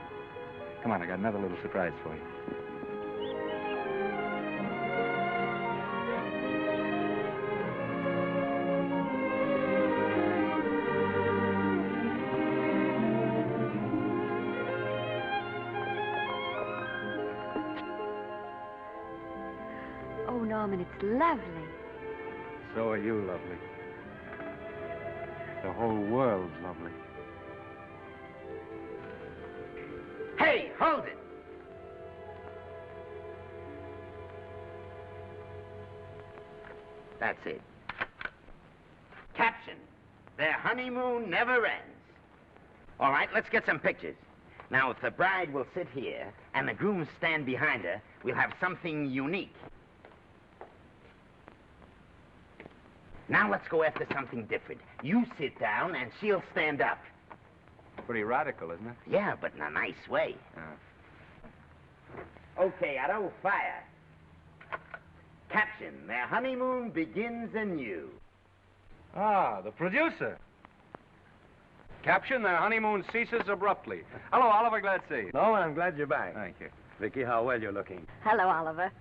Come on, I got another little surprise for you. it's lovely. So are you lovely. The whole world's lovely. Hey, hold it! That's it. Caption: their honeymoon never ends. All right, let's get some pictures. Now, if the bride will sit here and the groom stand behind her, we'll have something unique. Now let's go after something different. You sit down and she'll stand up. Pretty radical, isn't it? Yeah, but in a nice way. Okay, Otto, fire. Caption: their honeymoon begins anew. Ah, the producer. Caption: their honeymoon ceases abruptly. Hello, Oliver, glad to see you. No, I'm glad you're back. Thank you. Vicky, how well you're looking. Hello, Oliver.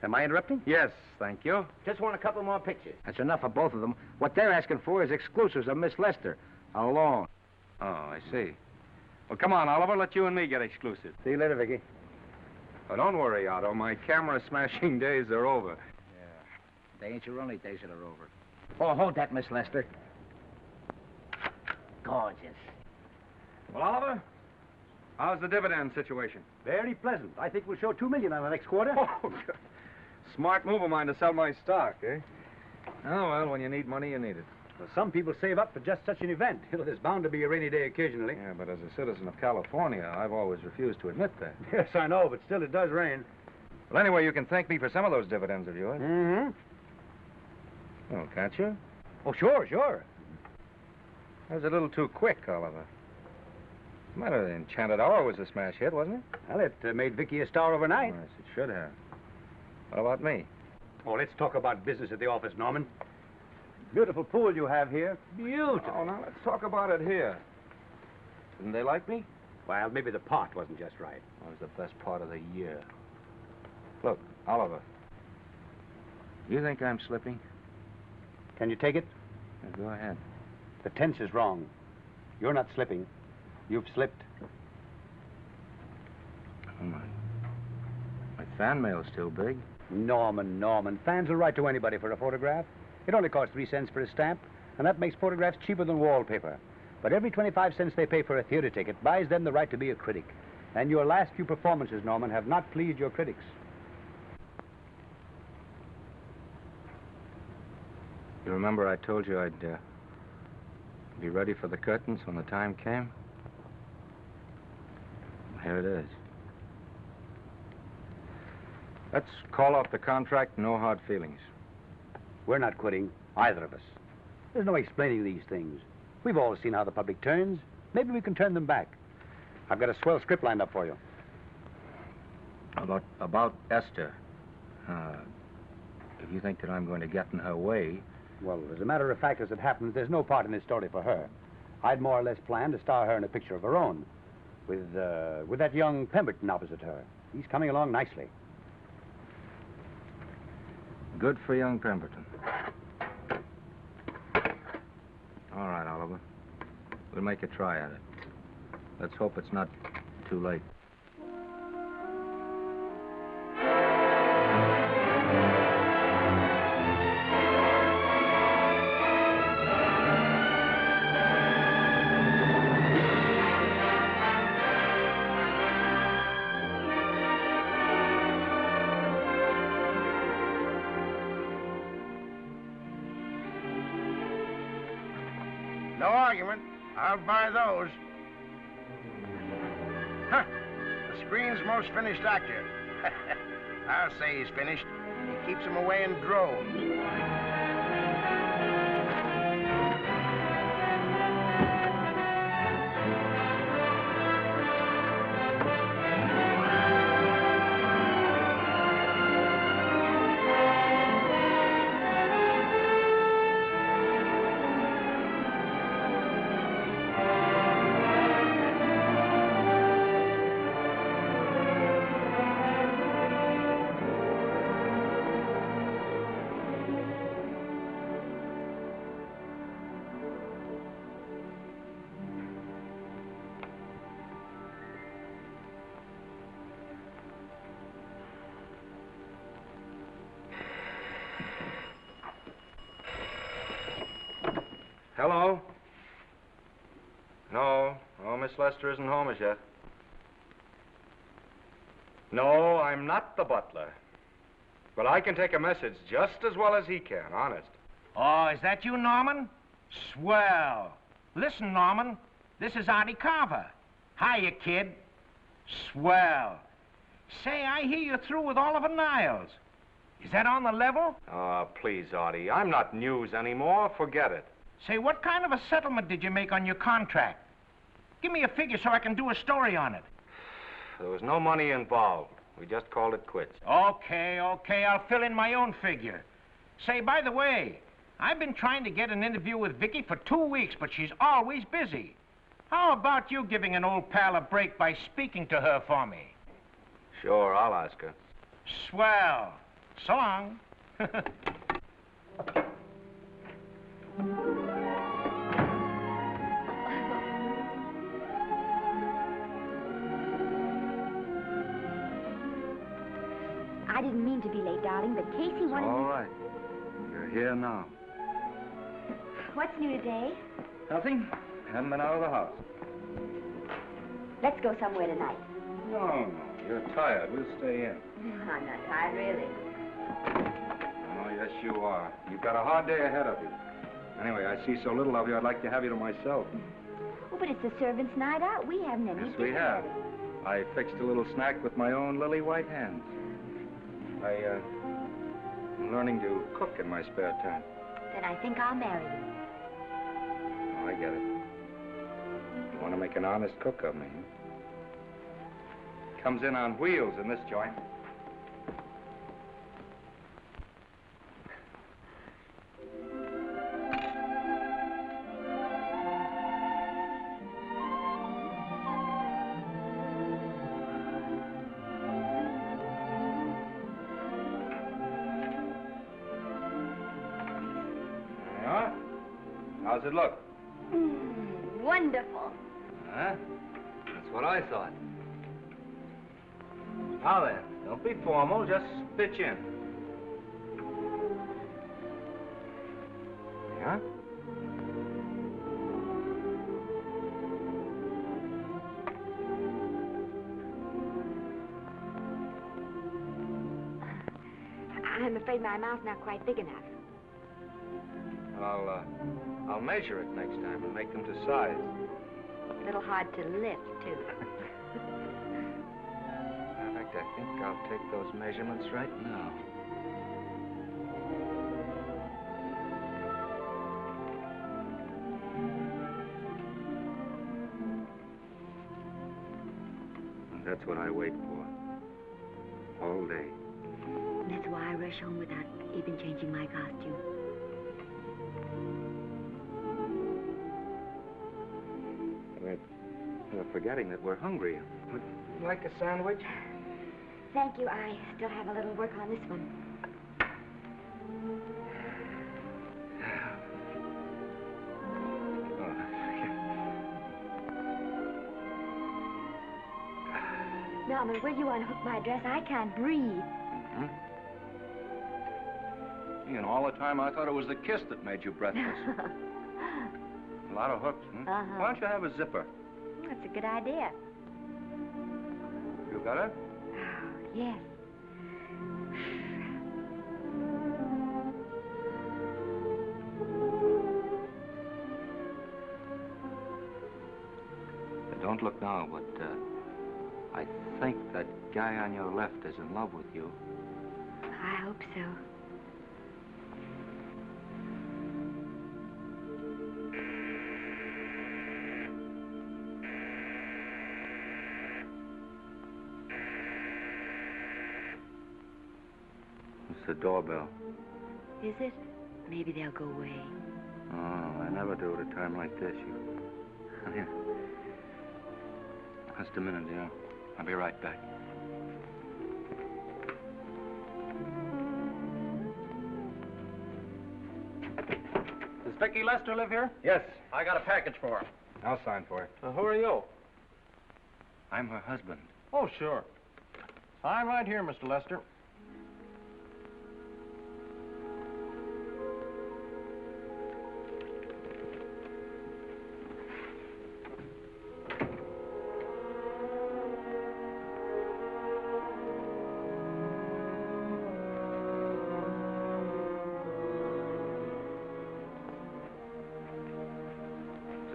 Am I interrupting? Yes, thank you. Just want a couple more pictures. That's enough of both of them. What they're asking for is exclusives of Miss Lester. Alone. Oh, I see. Well, come on, Oliver, let you and me get exclusive. See you later, Vicky. Oh, don't worry, Otto. My camera smashing days are over. They ain't your only days that are over. Oh, hold that, Miss Lester. Gorgeous. Well, Oliver, how's the dividend situation? Very pleasant. I think we'll show $2 million on the next quarter. Oh, smart move of mine to sell my stock, eh? Oh, well, when you need money, you need it. Well, some people save up for just such an event. You know, there's bound to be a rainy day occasionally. Yeah, but as a citizen of California, I've always refused to admit that. Yes, I know, but still it does rain. Well, anyway, you can thank me for some of those dividends of yours. Mm-hmm. Oh, can't you? Oh, sure, sure. That was a little too quick, Oliver. Might have Enchanted Hour was a smash hit, wasn't it? Well, it made Vicky a star overnight. Yes, it should have. What about me? Oh, let's talk about business at the office, Norman. Beautiful pool you have here. Beautiful. Oh, now let's talk about it here. Didn't they like me? Well, maybe the pot wasn't just right. That was the best part of the year. Look, Oliver. You think I'm slipping? Can you take it? Yeah, go ahead. The tense is wrong. You're not slipping. You've slipped. Oh, my fan mail's still big. Norman. Fans will write to anybody for a photograph. It only costs 3 cents for a stamp, and that makes photographs cheaper than wallpaper. But every 25 cents they pay for a theater ticket buys them the right to be a critic. And your last few performances, Norman, have not pleased your critics. You remember I told you I'd be ready for the curtains when the time came? Here it is. Let's call off the contract, no hard feelings. We're not quitting, either of us. There's no explaining these things. We've all seen how the public turns. Maybe we can turn them back. I've got a swell script lined up for you. About Esther. If you think that I'm going to get in her way... Well, as a matter of fact, as it happens, there's no part in this story for her. I'd more or less planned to star her in a picture of her own, with that young Pemberton opposite her. He's coming along nicely. Good for young Pemberton. All right, Oliver. We'll make a try at it. Let's hope it's not too late. No argument. I'll buy those. Huh. The screen's most finished actor. I'll say he's finished. He keeps them away in droves. Hello? No, Miss Lester isn't home as yet. No, I'm not the butler. But I can take a message just as well as he can, honest. Oh, is that you, Norman? Swell. Listen, Norman, this is Artie Carver. Hiya, kid. Swell. Say, I hear you're through with Oliver Niles. Is that on the level? Oh, please, Artie. I'm not news anymore. Forget it. Say, what kind of a settlement did you make on your contract? Give me a figure so I can do a story on it. There was no money involved. We just called it quits. Okay, I'll fill in my own figure. Say, by the way, I've been trying to get an interview with Vicky for 2 weeks, but she's always busy. How about you giving an old pal a break by speaking to her for me? Sure, I'll ask her. Swell. So long. I didn't mean to be late, darling, but Casey wanted... All right. You're here now. What's new today? Nothing. Haven't been out of the house. Let's go somewhere tonight. No. You're tired. We'll stay in. I'm not tired, really. Oh, yes, you are. You've got a hard day ahead of you. Anyway, I see so little of you, I'd like to have you to myself. Oh, but it's the servants' night out. We haven't any Yes, we have. I fixed a little snack with my own lily white hands. I'm learning to cook in my spare time. Then I think I'll marry you. Oh, I get it. You want to make an honest cook of me, huh? Comes in on wheels in this joint. How's it look? Wonderful. Huh? That's what I thought. Now then, don't be formal, just pitch in. Yeah? I'm afraid my mouth's not quite big enough. I'll measure it next time and make them to size. A little hard to lift, too. In fact, I think I'll take those measurements right now. And that's what I wait for. All day. That's why I rush home without even changing my costume. We're forgetting that we're hungry. Would you like a sandwich? Thank you. I still have a little work on this one. Norman, will you unhook my dress? I can't breathe. Mm-hmm. You know, all the time I thought it was the kiss that made you breathless. A lot of hooks, huh? Uh-huh. Why don't you have a zipper? That's a good idea. You got it? Yes. Don't look now, but I think that guy on your left is in love with you. I hope so. It's the doorbell. Is it? Maybe they'll go away. Oh, I never do at a time like this. Here. Just a minute, dear. I'll be right back. Does Vicky Lester live here? Yes. I got a package for her. I'll sign for it. Who are you? I'm her husband. Oh, sure. Sign right here, Mr. Lester.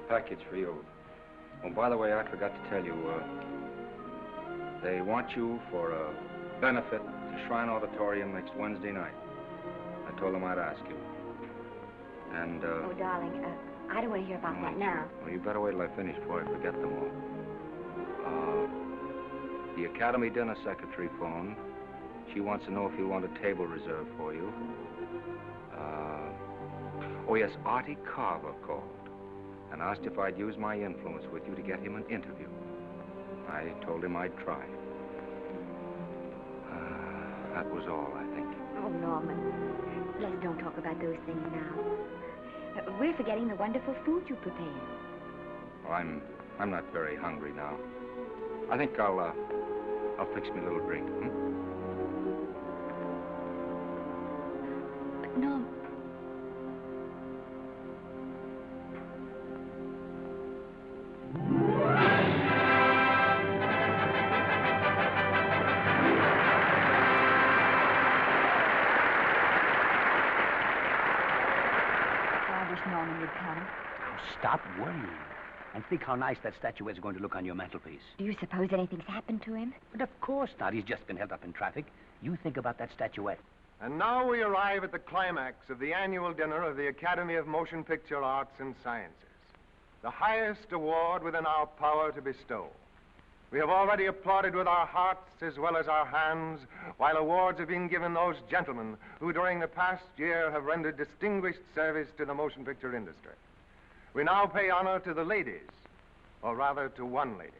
package for you. Oh, by the way, I forgot to tell you, they want you for a benefit to Shrine Auditorium next Wednesday night. I told them I'd ask you. And, Oh, darling, I don't want to hear about that now. Well, you better wait till I finish before I forget them all. The Academy dinner secretary phoned. She wants to know if you want a table reserved for you. Oh, yes, Artie Carver called and asked if I'd use my influence with you to get him an interview. I told him I'd try. That was all, I think. Oh, Norman, let's don't talk about those things now. We're forgetting the wonderful food you prepared. Well, I'm not very hungry now. I think I'll fix me a little drink, But, Norm... Norman would come. Now, stop worrying. And think how nice that statuette is going to look on your mantelpiece. Do you suppose anything's happened to him? But of course not. He's just been held up in traffic. You think about that statuette. And now we arrive at the climax of the annual dinner of the Academy of Motion Picture Arts and Sciences, the highest award within our power to bestow. We have already applauded with our hearts as well as our hands, while awards have been given those gentlemen who during the past year have rendered distinguished service to the motion picture industry. We now pay honor to the ladies, or rather to one lady.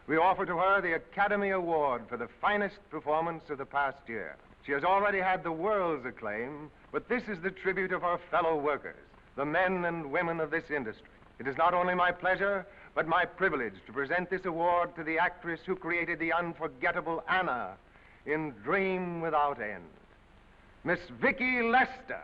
We offer to her the Academy Award for the finest performance of the past year. She has already had the world's acclaim, but this is the tribute of her fellow workers, the men and women of this industry. It is not only my pleasure, but my privilege to present this award to the actress who created the unforgettable Anna in Dream Without End, Miss Vicki Lester.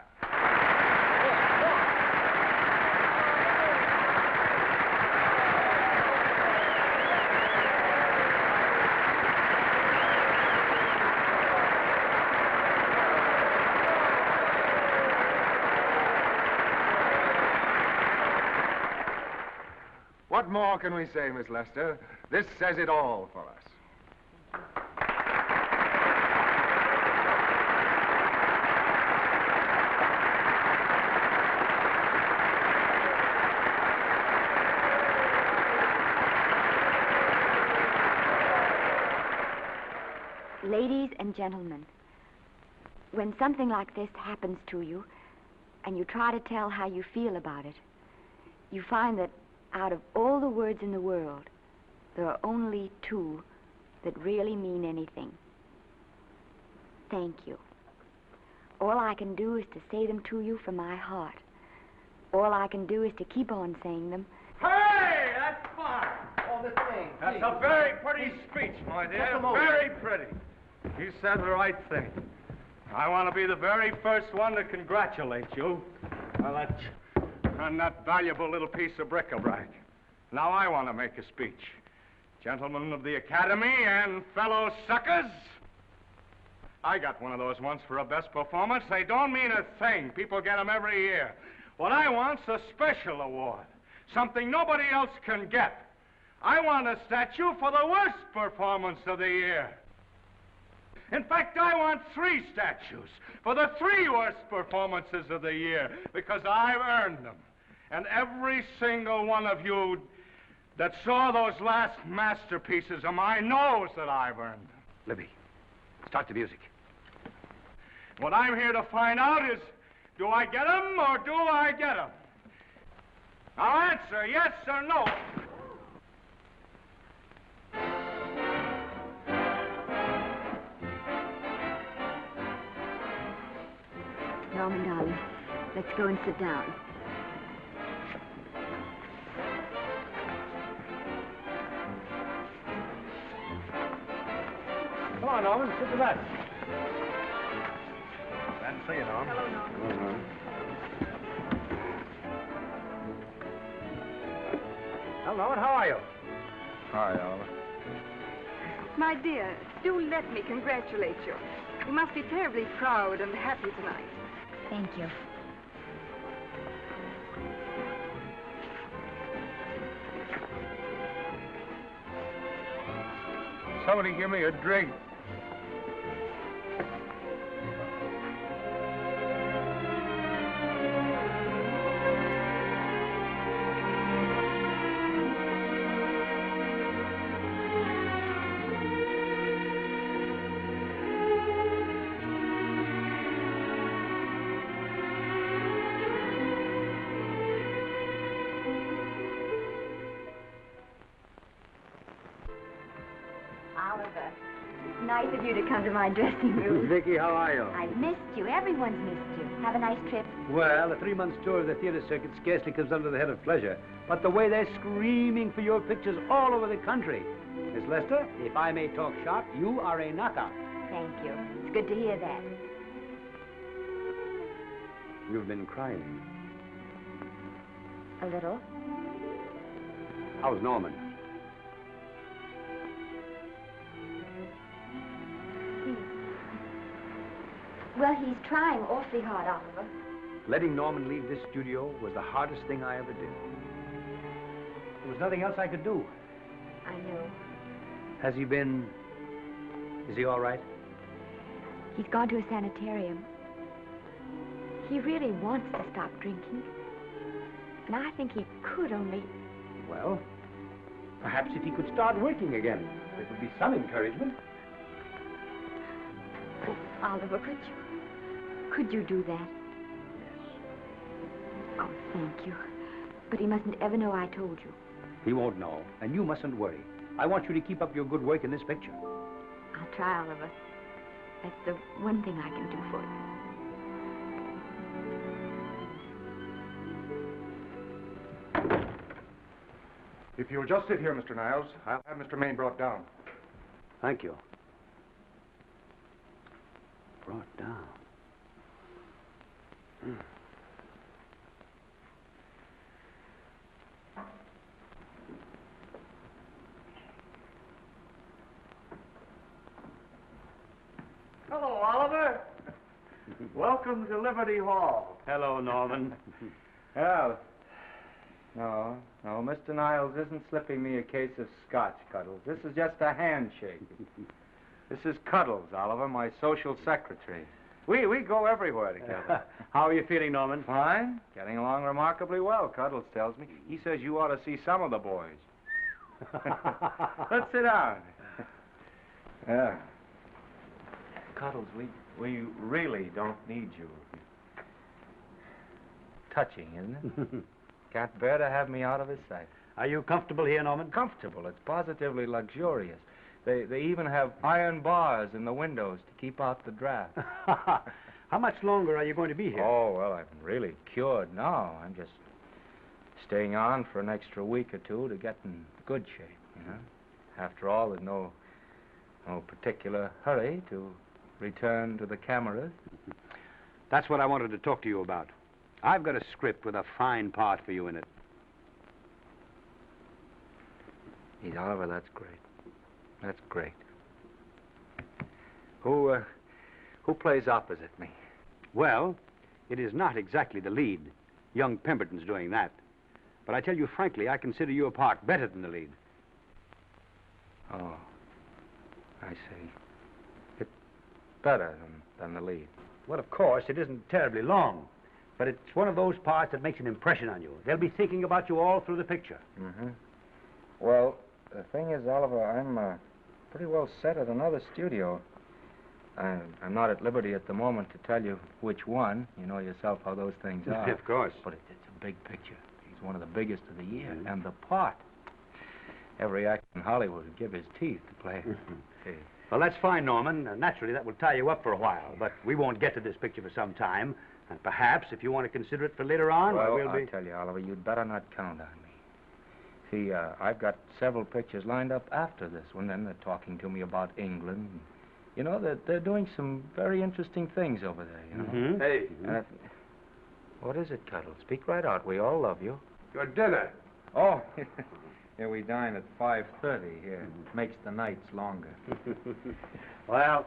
What more can we say, Miss Lester? This says it all for us. Ladies and gentlemen, when something like this happens to you, and you try to tell how you feel about it, you find that out of all the words in the world, there are only two that really mean anything. Thank you. All I can do is to say them to you from my heart. All I can do is to keep on saying them. Hey, that's fine. Oh, this thing. That's a very pretty speech, my dear. Very pretty. You said the right thing. I want to be the very first one to congratulate you on that valuable little piece of bric-a-brac. Now I want to make a speech. Gentlemen of the Academy and fellow suckers, I got one of those once for a best performance. They don't mean a thing. People get them every year. What I want's a special award, something nobody else can get. I want a statue for the worst performance of the year. In fact, I want 3 statues for the 3 worst performances of the year, because I've earned them. And every single one of you that saw those last masterpieces of mine knows that I've earned them. Libby, start the music. What I'm here to find out is, do I get them or do I get them? Now answer, yes or no. Norman, darling, let's go and sit down. Come on, Norman, sit to that. Glad to see you, Norman. Hello, Norman. Well, Norman, how are you? Hi, Oliver. My dear, do let me congratulate you. You must be terribly proud and happy tonight. Thank you. Somebody give me a drink. Oliver, it's nice of you to come to my dressing room. Vicky, how are you? I've missed you. Everyone's missed you. Have a nice trip. Well, a 3-month tour of the theater circuit scarcely comes under the head of pleasure. But the way they're screaming for your pictures all over the country. Miss Lester, if I may talk shop, you are a knockout. Thank you. It's good to hear that. You've been crying. A little. How's Norman? Well, he's trying awfully hard, Oliver. Letting Norman leave this studio was the hardest thing I ever did. There was nothing else I could do. I know. Has he been... Is he all right? He's gone to a sanitarium. He really wants to stop drinking. And I think he could only... Well, perhaps if he could start working again, it would be some encouragement. Oh, Oliver, could you do that? Yes. Oh, thank you. But he mustn't ever know I told you. He won't know, and you mustn't worry. I want you to keep up your good work in this picture. I'll try, Oliver. That's the one thing I can do for you. If you'll just sit here, Mr. Niles, I'll have Mr. Maine brought down. Thank you. Brought down. Hello, Oliver. Welcome to Liberty Hall. Hello, Norman. Well, no, Mr. Niles isn't slipping me a case of scotch, Cuddles. This is just a handshake. This is Cuddles, Oliver, my social secretary. We go everywhere together. How are you feeling, Norman? Fine. Getting along remarkably well, Cuddles tells me. He says you ought to see some of the boys. Let's sit down. Yeah. Cuddles, we really don't need you. Touching, isn't it? Can't bear to have me out of his sight. Are you comfortable here, Norman? Comfortable. It's positively luxurious. They even have iron bars in the windows to keep out the draft. How much longer are you going to be here? Oh, well, I'm really cured now. I'm just staying on for an extra week or two to get in good shape, you know. After all, there's no particular hurry to return to the cameras. That's what I wanted to talk to you about. I've got a script with a fine part for you in it. Gee, Oliver, that's great. That's great. Who plays opposite me? Well, it is not exactly the lead. Young Pemberton's doing that. But I tell you frankly, I consider your part better than the lead. Oh, I see. It's better than the lead. Well, of course, it isn't terribly long. But it's one of those parts that makes an impression on you. They'll be thinking about you all through the picture. Mm-hmm. Well, the thing is, Oliver, I'm pretty well set at another studio. I'm not at liberty at the moment to tell you which one. You know yourself how those things are. Of course. But it's a big picture. He's one of the biggest of the year. Mm-hmm. And the part. Every actor in Hollywood would give his teeth to play. Hey. Well, that's fine, Norman. Naturally, that will tie you up for a while. But we won't get to this picture for some time. And perhaps, if you want to consider it for later on, well, we'll be... I'll tell you, Oliver, you'd better not count on me. See, I've got several pictures lined up after this one. Then they're talking to me about England. You know, they're doing some very interesting things over there, you know. Mm-hmm. Hey. What is it, Cuddle? Speak right out. We all love you. Your dinner. Oh, yeah, we dine at 5:30 here. It makes the nights longer. Well,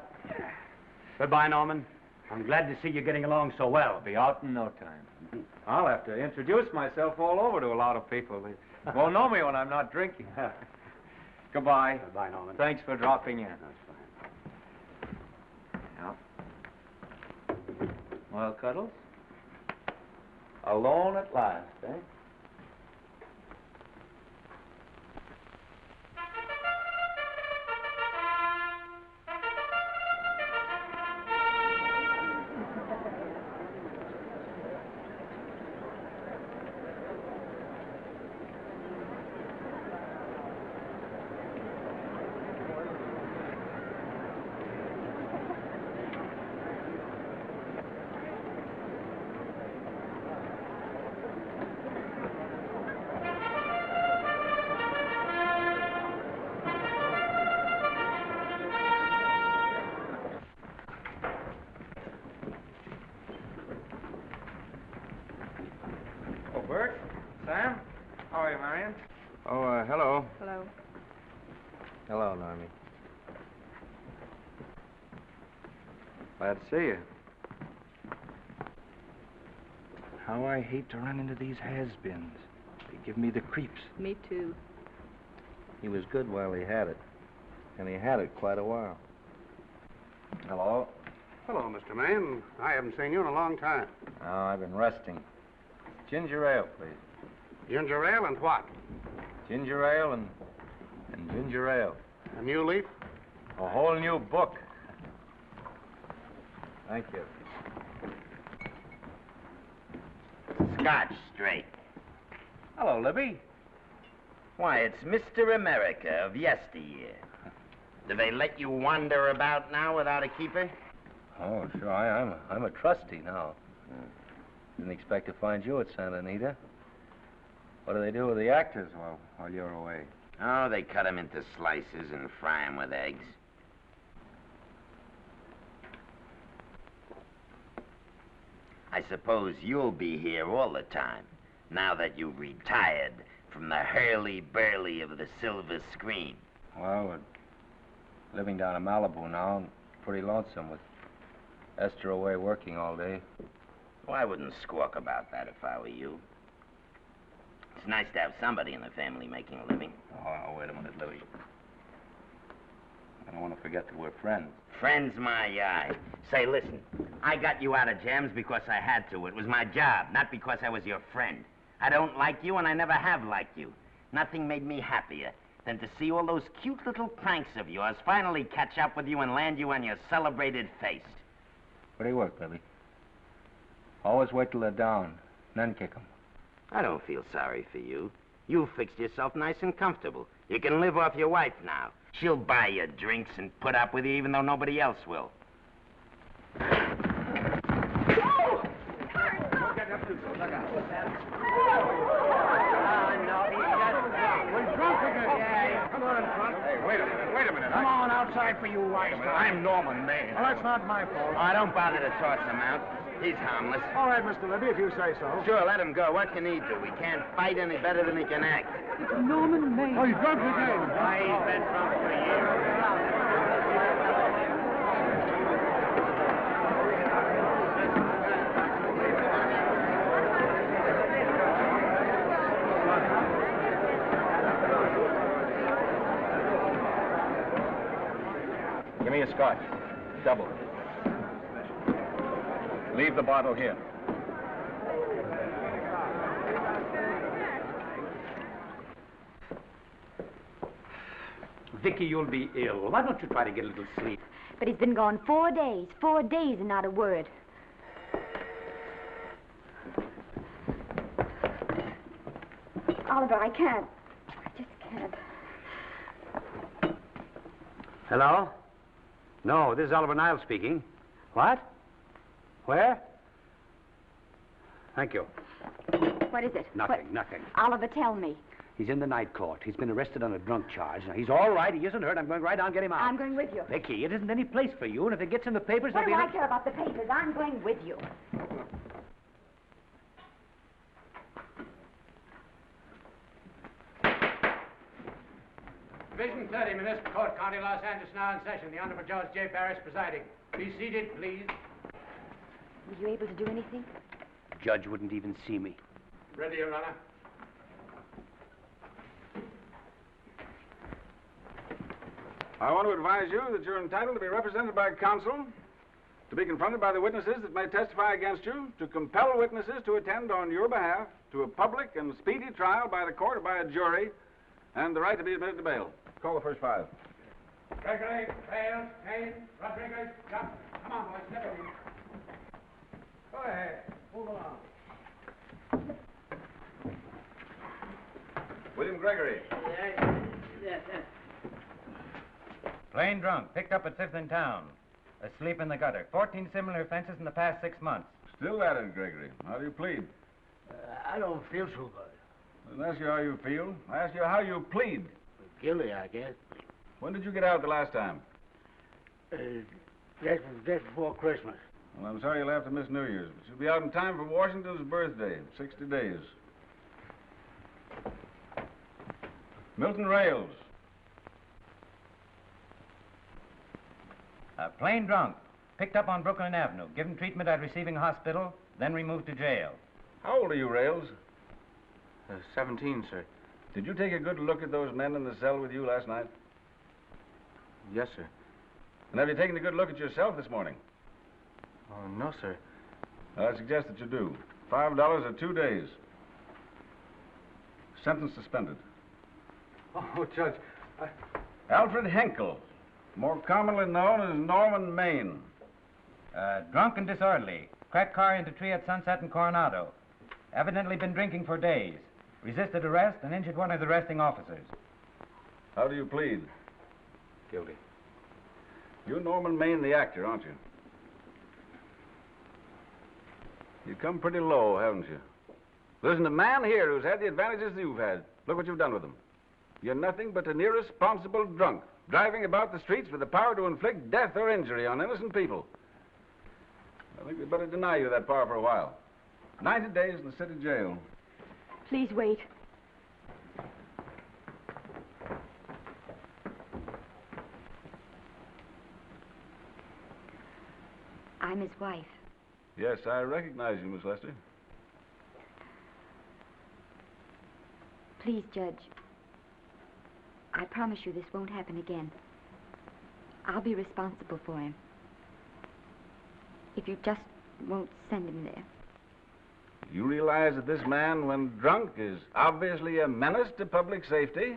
goodbye, Norman. I'm glad to see you getting along so well. Be out in no time. I'll have to introduce myself all over to a lot of people. They won't know me when I'm not drinking. Goodbye. Goodbye, Norman. Thanks for dropping in. That's fine. Yeah. Well, Cuddles? Alone at last, eh? Bert? Sam? How are you, Marion? Oh, hello. Hello. Hello, Normie. Glad to see you. How I hate to run into these has-beens. They give me the creeps. Me too. He was good while he had it. And he had it quite a while. Hello? Hello, Mr. Maine. I haven't seen you in a long time. Oh, I've been resting. Ginger ale, please. Ginger ale and what? Ginger ale and ginger ale. A new leaf? A whole new book. Thank you. Scotch straight. Hello, Libby. Why, it's Mr. America of yesteryear. Do they let you wander about now without a keeper? Oh, sure. I'm a trustee now. Didn't expect to find you at Santa Anita. What do they do with the actors while you're away? Oh, they cut them into slices and fry them with eggs. I suppose you'll be here all the time, now that you've retired from the hurly-burly of the silver screen. Well, we're living down in Malibu now, and pretty lonesome with Esther away working all day. Well, I wouldn't squawk about that if I were you. It's nice to have somebody in the family making a living. Oh, wait a minute, Libby. I don't want to forget that we're friends. Friends, my eye. Say, listen, I got you out of jams because I had to. It was my job, not because I was your friend. I don't like you, and I never have liked you. Nothing made me happier than to see all those cute little pranks of yours finally catch up with you and land you on your celebrated face. Where do you work, Libby? Always wait till they're down, then kick 'em. I don't feel sorry for you. You fixed yourself nice and comfortable. You can live off your wife now. She'll buy you drinks and put up with you even though nobody else will. Wait a minute. Come on outside for you wise guys. I'm Norman Maine. Well, that's not my fault. Oh, don't bother to toss him out. He's harmless. All right, Mr. Libby, if you say so. Sure, let him go. What can he do? He can't fight any better than he can act. It's Norman Maine. Oh, he's drunk again. Why, he's been drunk for years. Give me a scotch. Double. Leave the bottle here. Vicky, you'll be ill. Why don't you try to get a little sleep? But he's been gone 4 days. 4 days and not a word. Oliver, I can't. I just can't. Hello? No, this is Oliver Niles speaking. What? Where? Thank you. What is it? Nothing. Oliver, tell me. He's in the night court. He's been arrested on a drunk charge. Now, he's all right. He isn't hurt. I'm going right down and get him out. I'm going with you. Vicky, it isn't any place for you, and if it gets in the papers, What there'll do be... I care about the papers? I'm going with you. Division 30, Municipal Court, County Los Angeles, now in session. The Honorable Judge J. Parrish presiding. Be seated, please. Were you able to do anything? Judge wouldn't even see me. Ready, Your Honor. I want to advise you that you're entitled to be represented by counsel, to be confronted by the witnesses that may testify against you, to compel witnesses to attend on your behalf to a public and speedy trial by the court or by a jury, and the right to be admitted to bail. Call the first five. Gregory, Bales, Kane, Rodriguez, Johnson. Come on, boys, step in. Go ahead. Move along. William Gregory. Yes. Plain drunk, picked up at 5th in town. Asleep in the gutter. 14 similar offenses in the past 6 months. Still at it, Gregory. How do you plead? I don't feel so good. I didn't ask you how you feel. I asked you how you plead. Guilty, I guess. When did you get out the last time? Just before Christmas. Well, I'm sorry you'll have to miss New Year's, but you'll be out in time for Washington's birthday, 60 days. Milton Rails. Plain drunk, picked up on Brooklyn Avenue, given treatment at receiving hospital, then removed to jail. How old are you, Rails? 17, sir. Did you take a good look at those men in the cell with you last night? Yes, sir. And have you taken a good look at yourself this morning? Oh, no, sir. I suggest that you do. $5 or 2 days. Sentence suspended. Oh, Judge, Alfred Henkel, more commonly known as Norman Maine. Drunk and disorderly. Cracked car into tree at Sunset and Coronado. Evidently been drinking for days. Resisted arrest and injured one of the arresting officers. How do you plead? Guilty. You're Norman Maine, the actor, aren't you? You've come pretty low, haven't you? There isn't a man here who's had the advantages you've had. Look what you've done with them. You're nothing but an irresponsible drunk, driving about the streets with the power to inflict death or injury on innocent people. I think we'd better deny you that power for a while. 90 days in the city jail. Please wait. I'm his wife. Yes, I recognize you, Miss Lester. Please, Judge. I promise you this won't happen again. I'll be responsible for him. If you just won't send him there. You realize that this man, when drunk, is obviously a menace to public safety?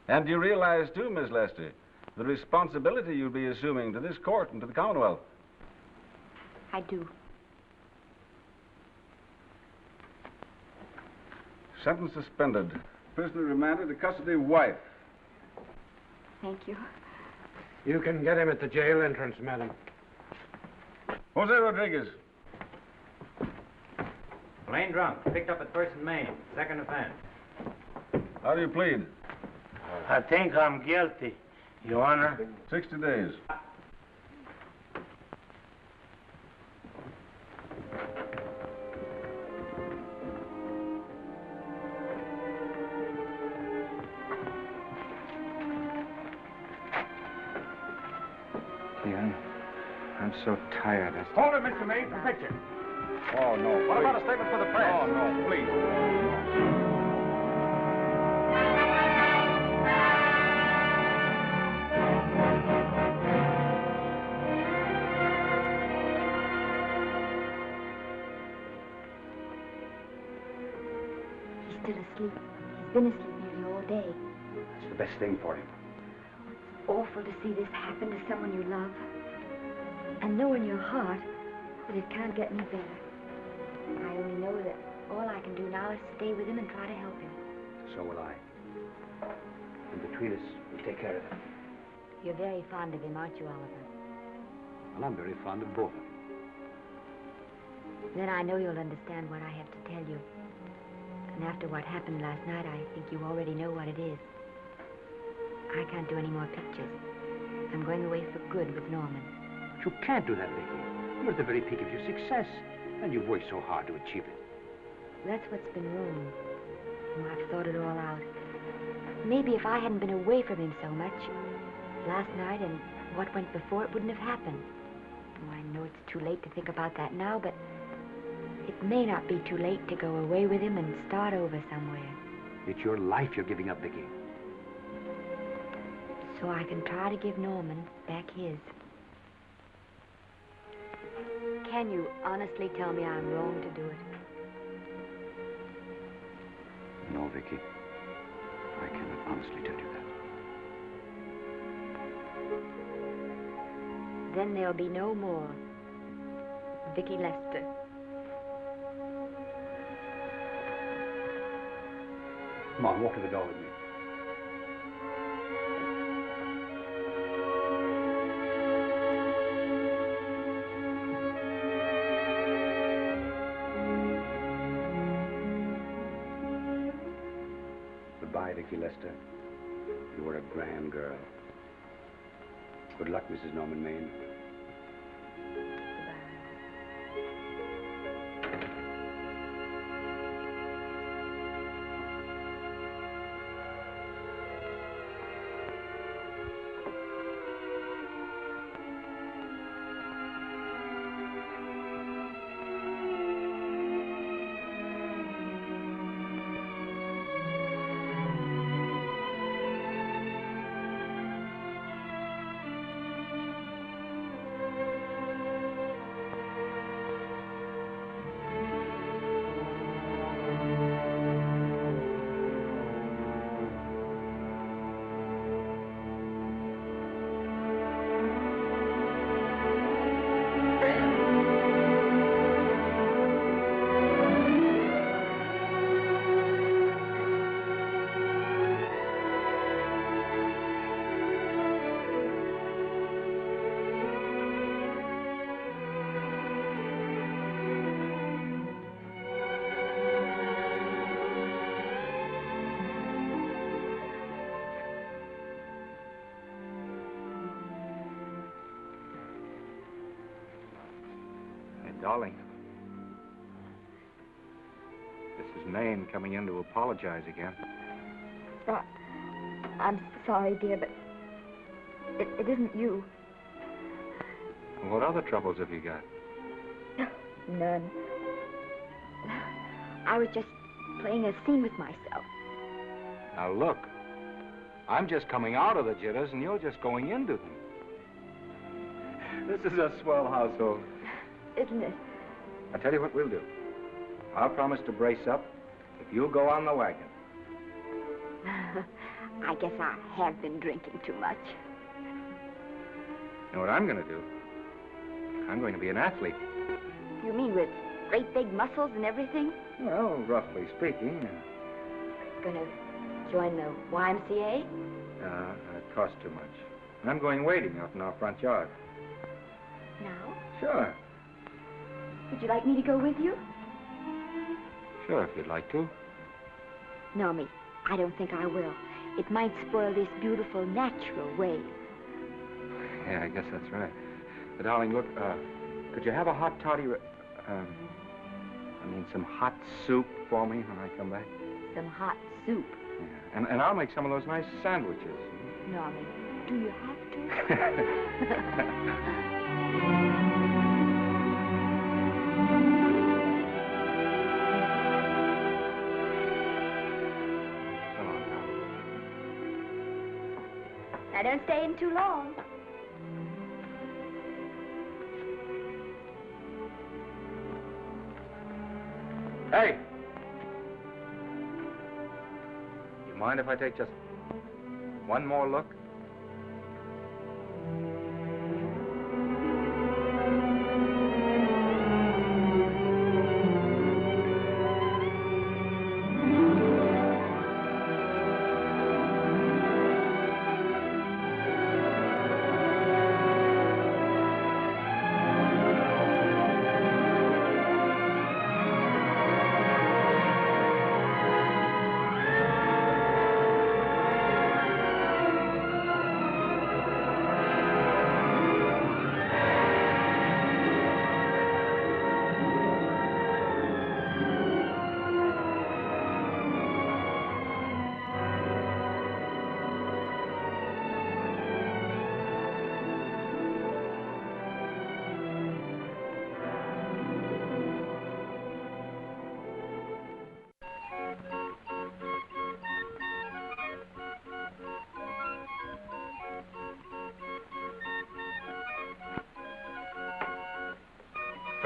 And you realize, too, Miss Lester, the responsibility you'll be assuming to this court and to the Commonwealth? I do. Sentence suspended. Prisoner remanded to custody wife. Thank you. You can get him at the jail entrance, madam. Jose Rodriguez. Plain drunk, picked up at 1st and Main, 2nd offense. How do you plead? I think I'm guilty, Your Honor. 60 days. I'm so tired. Hold it, Mr. Maine, for picture. Oh, no. What please. about a statement for the press? Oh, no, please. He's still asleep. He's been asleep nearly all day. That's the best thing for him. Awful to see this happen to someone you love. And know in your heart that it can't get any better. I only know that all I can do now is stay with him and try to help him. So will I. And between us, we'll take care of him. You're very fond of him, aren't you, Oliver? Well, I'm very fond of both of them. Then I know you'll understand what I have to tell you. And after what happened last night, I think you already know what it is. I can't do any more pictures. I'm going away for good with Norman. But you can't do that, Vicky. You're at the very peak of your success, and you've worked so hard to achieve it. That's what's been wrong. Oh, I've thought it all out. Maybe if I hadn't been away from him so much, last night and what went before, it wouldn't have happened. Oh, I know it's too late to think about that now, but it may not be too late to go away with him and start over somewhere. It's your life you're giving up, Vicky. so I can try to give Norman back his. Can you honestly tell me I'm wrong to do it? No, Vicky. I cannot honestly tell you that. Then there'll be no more Vicky Lester. Come on, walk to the door with me. Goodbye, Vicky Lester. You were a grand girl. Good luck, Mrs. Norman Maine. Darling, this is Maine coming in to apologize again. I'm sorry, dear, but it isn't you. What other troubles have you got? None. I was just playing a scene with myself. Now look, I'm just coming out of the jitters and you're just going into them. This is a swell household. Isn't it? I'll tell you what we'll do. I'll promise to brace up if you'll go on the wagon. I guess I have been drinking too much. You know what I'm going to do? I'm going to be an athlete. You mean with great big muscles and everything? Well, roughly speaking. Gonna join the YMCA? It costs too much. And I'm going wading out in our front yard. Now? Sure. Would you like me to go with you? Sure, if you'd like to. No, me. I don't think I will. It might spoil this beautiful, natural wave. Yeah, I guess that's right. But, darling, look, could you have a hot toddy... some hot soup for me when I come back? Some hot soup? Yeah. And I'll make some of those nice sandwiches. Norman, do you have to? Now, don't stay in too long. Hey! You mind if I take just one more look?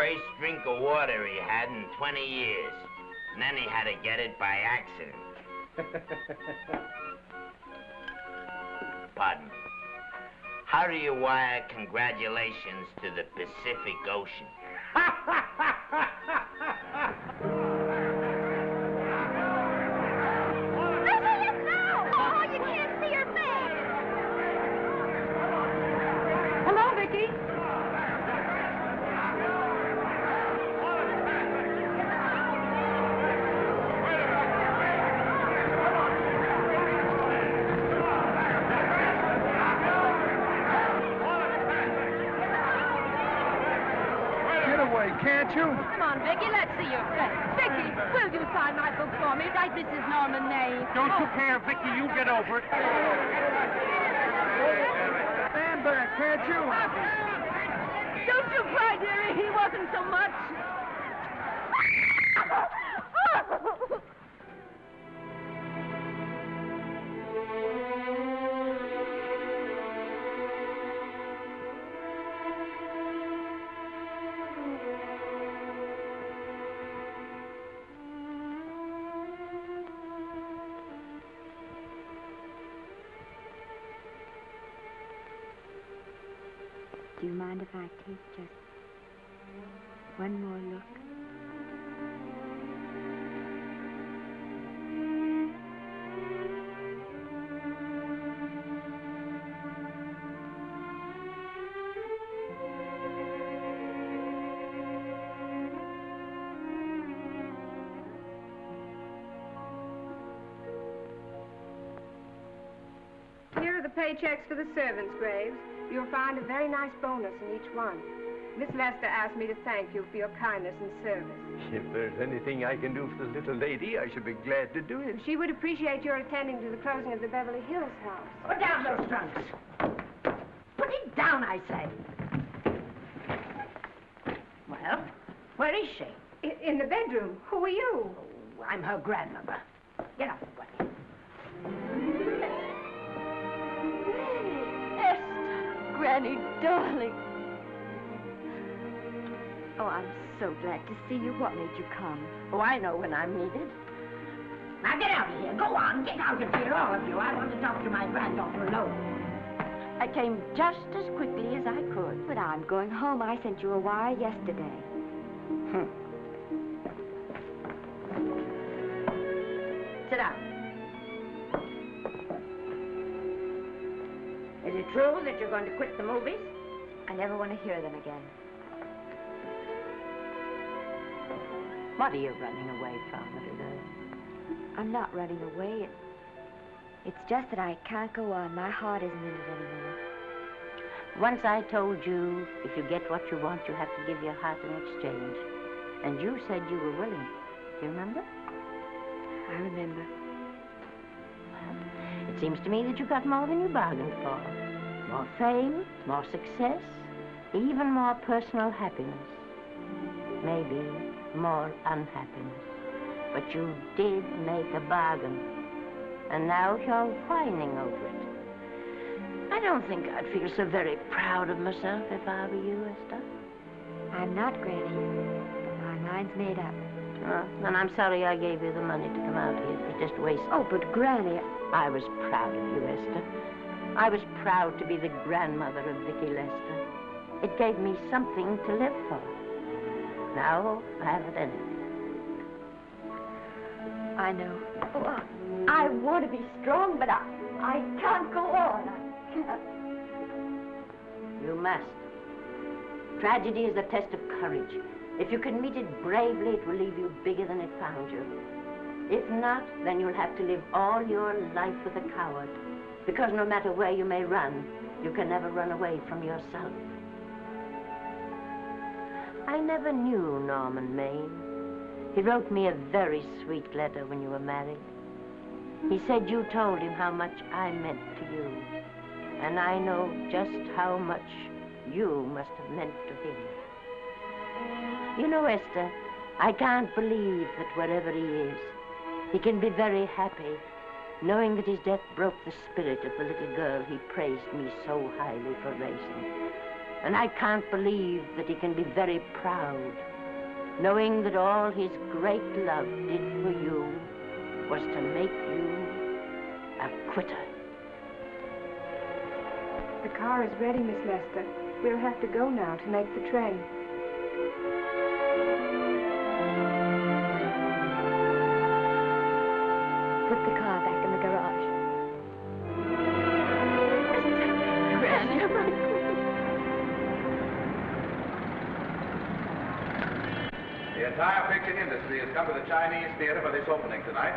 first drink of water he had in 20 years. And then he had to get it by accident. Pardon me. How do you wire congratulations to the Pacific Ocean? Hello, Vicky. Can't you? Come on, Vicky, let's see your face. Vicky, will you sign my book for me? Write Mrs. Norman May. Don't you care, Vicky. You get over it. Stand back, can't you? Don't you cry, dearie. He wasn't so much. Do you mind if I take just one more look? Here are the paychecks for the servants' graves. You'll find a very nice bonus in each one. Miss Lester asked me to thank you for your kindness and service. If there's anything I can do for the little lady, I should be glad to do it. She would appreciate your attending to the closing of the Beverly Hills house. Put down those trunks. Put it down, I say. Well, where is she? In the bedroom. Who are you? Oh, I'm her grandmother. Get up, buddy. Granny, darling. Oh, I'm so glad to see you. What made you come? Oh, I know when I'm needed. Now get out of here. Go on, get out of here, all of you. I want to talk to my granddaughter alone. I came just as quickly as I could. But I'm going home. I sent you a wire yesterday. Sit down. Is it true that you're going to quit the movies? I never want to hear them again. What are you running away from, little girl? I'm not running away. It's just that I can't go on. My heart isn't in it anymore. Once I told you, if you get what you want, you have to give your heart in exchange. And you said you were willing. Do you remember? I remember. Well, it seems to me that you got more than you bargained for. More fame, more success, even more personal happiness. Maybe more unhappiness. But you did make a bargain. And now you're whining over it. I don't think I'd feel so very proud of myself if I were you, Esther. I'm not, Granny. But my mind's made up. Oh, and I'm sorry I gave you the money to come out here. It was just wasted. Oh, but Granny... I was proud of you, Esther. I was proud to be the grandmother of Vicky Lester. It gave me something to live for. Now I haven't anything. I know. Oh, I want to be strong, but I can't go on. I can't. You must. Tragedy is a test of courage. If you can meet it bravely, it will leave you bigger than it found you. If not, then you'll have to live all your life with a coward. Because no matter where you may run, you can never run away from yourself. I never knew Norman Maine. He wrote me a very sweet letter when you were married. He said you told him how much I meant to you. And I know just how much you must have meant to him. You know, Esther, I can't believe that wherever he is, he can be very happy, knowing that his death broke the spirit of the little girl he praised me so highly for raising. And I can't believe that he can be very proud, knowing that all his great love did for you was to make you a quitter. The car is ready, Miss Lester. We'll have to go now to make the train. Put the car back in the garage. The entire picture industry has come to the Chinese theater for this opening tonight.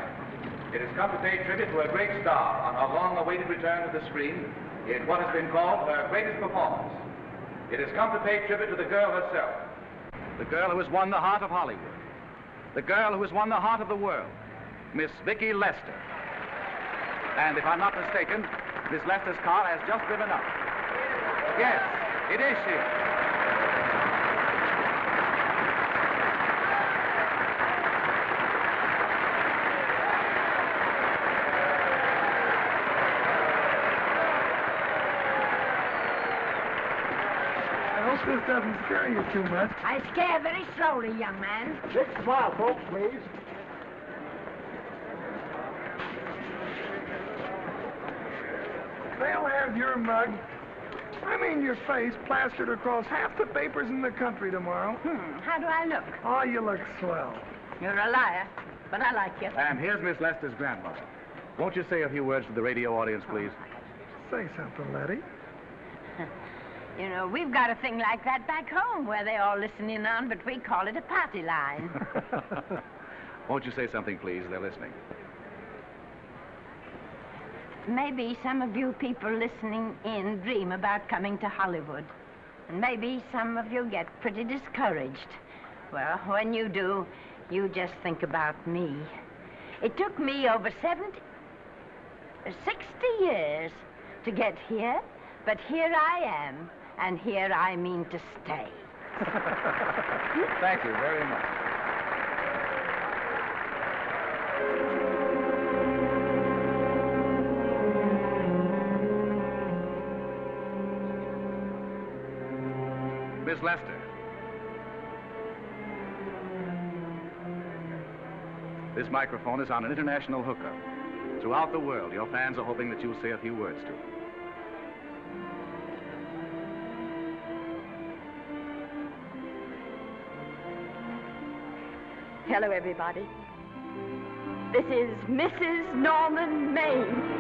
It has come to pay tribute to a great star on her long-awaited return to the screen in what has been called her greatest performance. It has come to pay tribute to the girl herself. The girl who has won the heart of Hollywood. The girl who has won the heart of the world. Miss Vicki Lester. And if I'm not mistaken, Miss Lester's car has just driven up. Yes, it is she. This doesn't scare you too much. I scare very slowly, young man. Big smile, folks, please. They'll have your mug, I mean your face, plastered across half the papers in the country tomorrow. How do I look? Oh, you look swell. You're a liar, but I like you. And here's Miss Lester's grandmother. Won't you say a few words to the radio audience, please? Say something, Letty. You know, we've got a thing like that back home where they all listen in on, but we call it a party line. Won't you say something, please? They're listening. Maybe some of you people listening in dream about coming to Hollywood. And maybe some of you get pretty discouraged. Well, when you do, you just think about me. It took me over 60 years to get here, but here I am, and here I mean to stay. Thank you very much. Miss Lester. This microphone is on an international hookup. Throughout the world, your fans are hoping that you'll say a few words to them. Hello, everybody. This is Mrs. Norman Maine.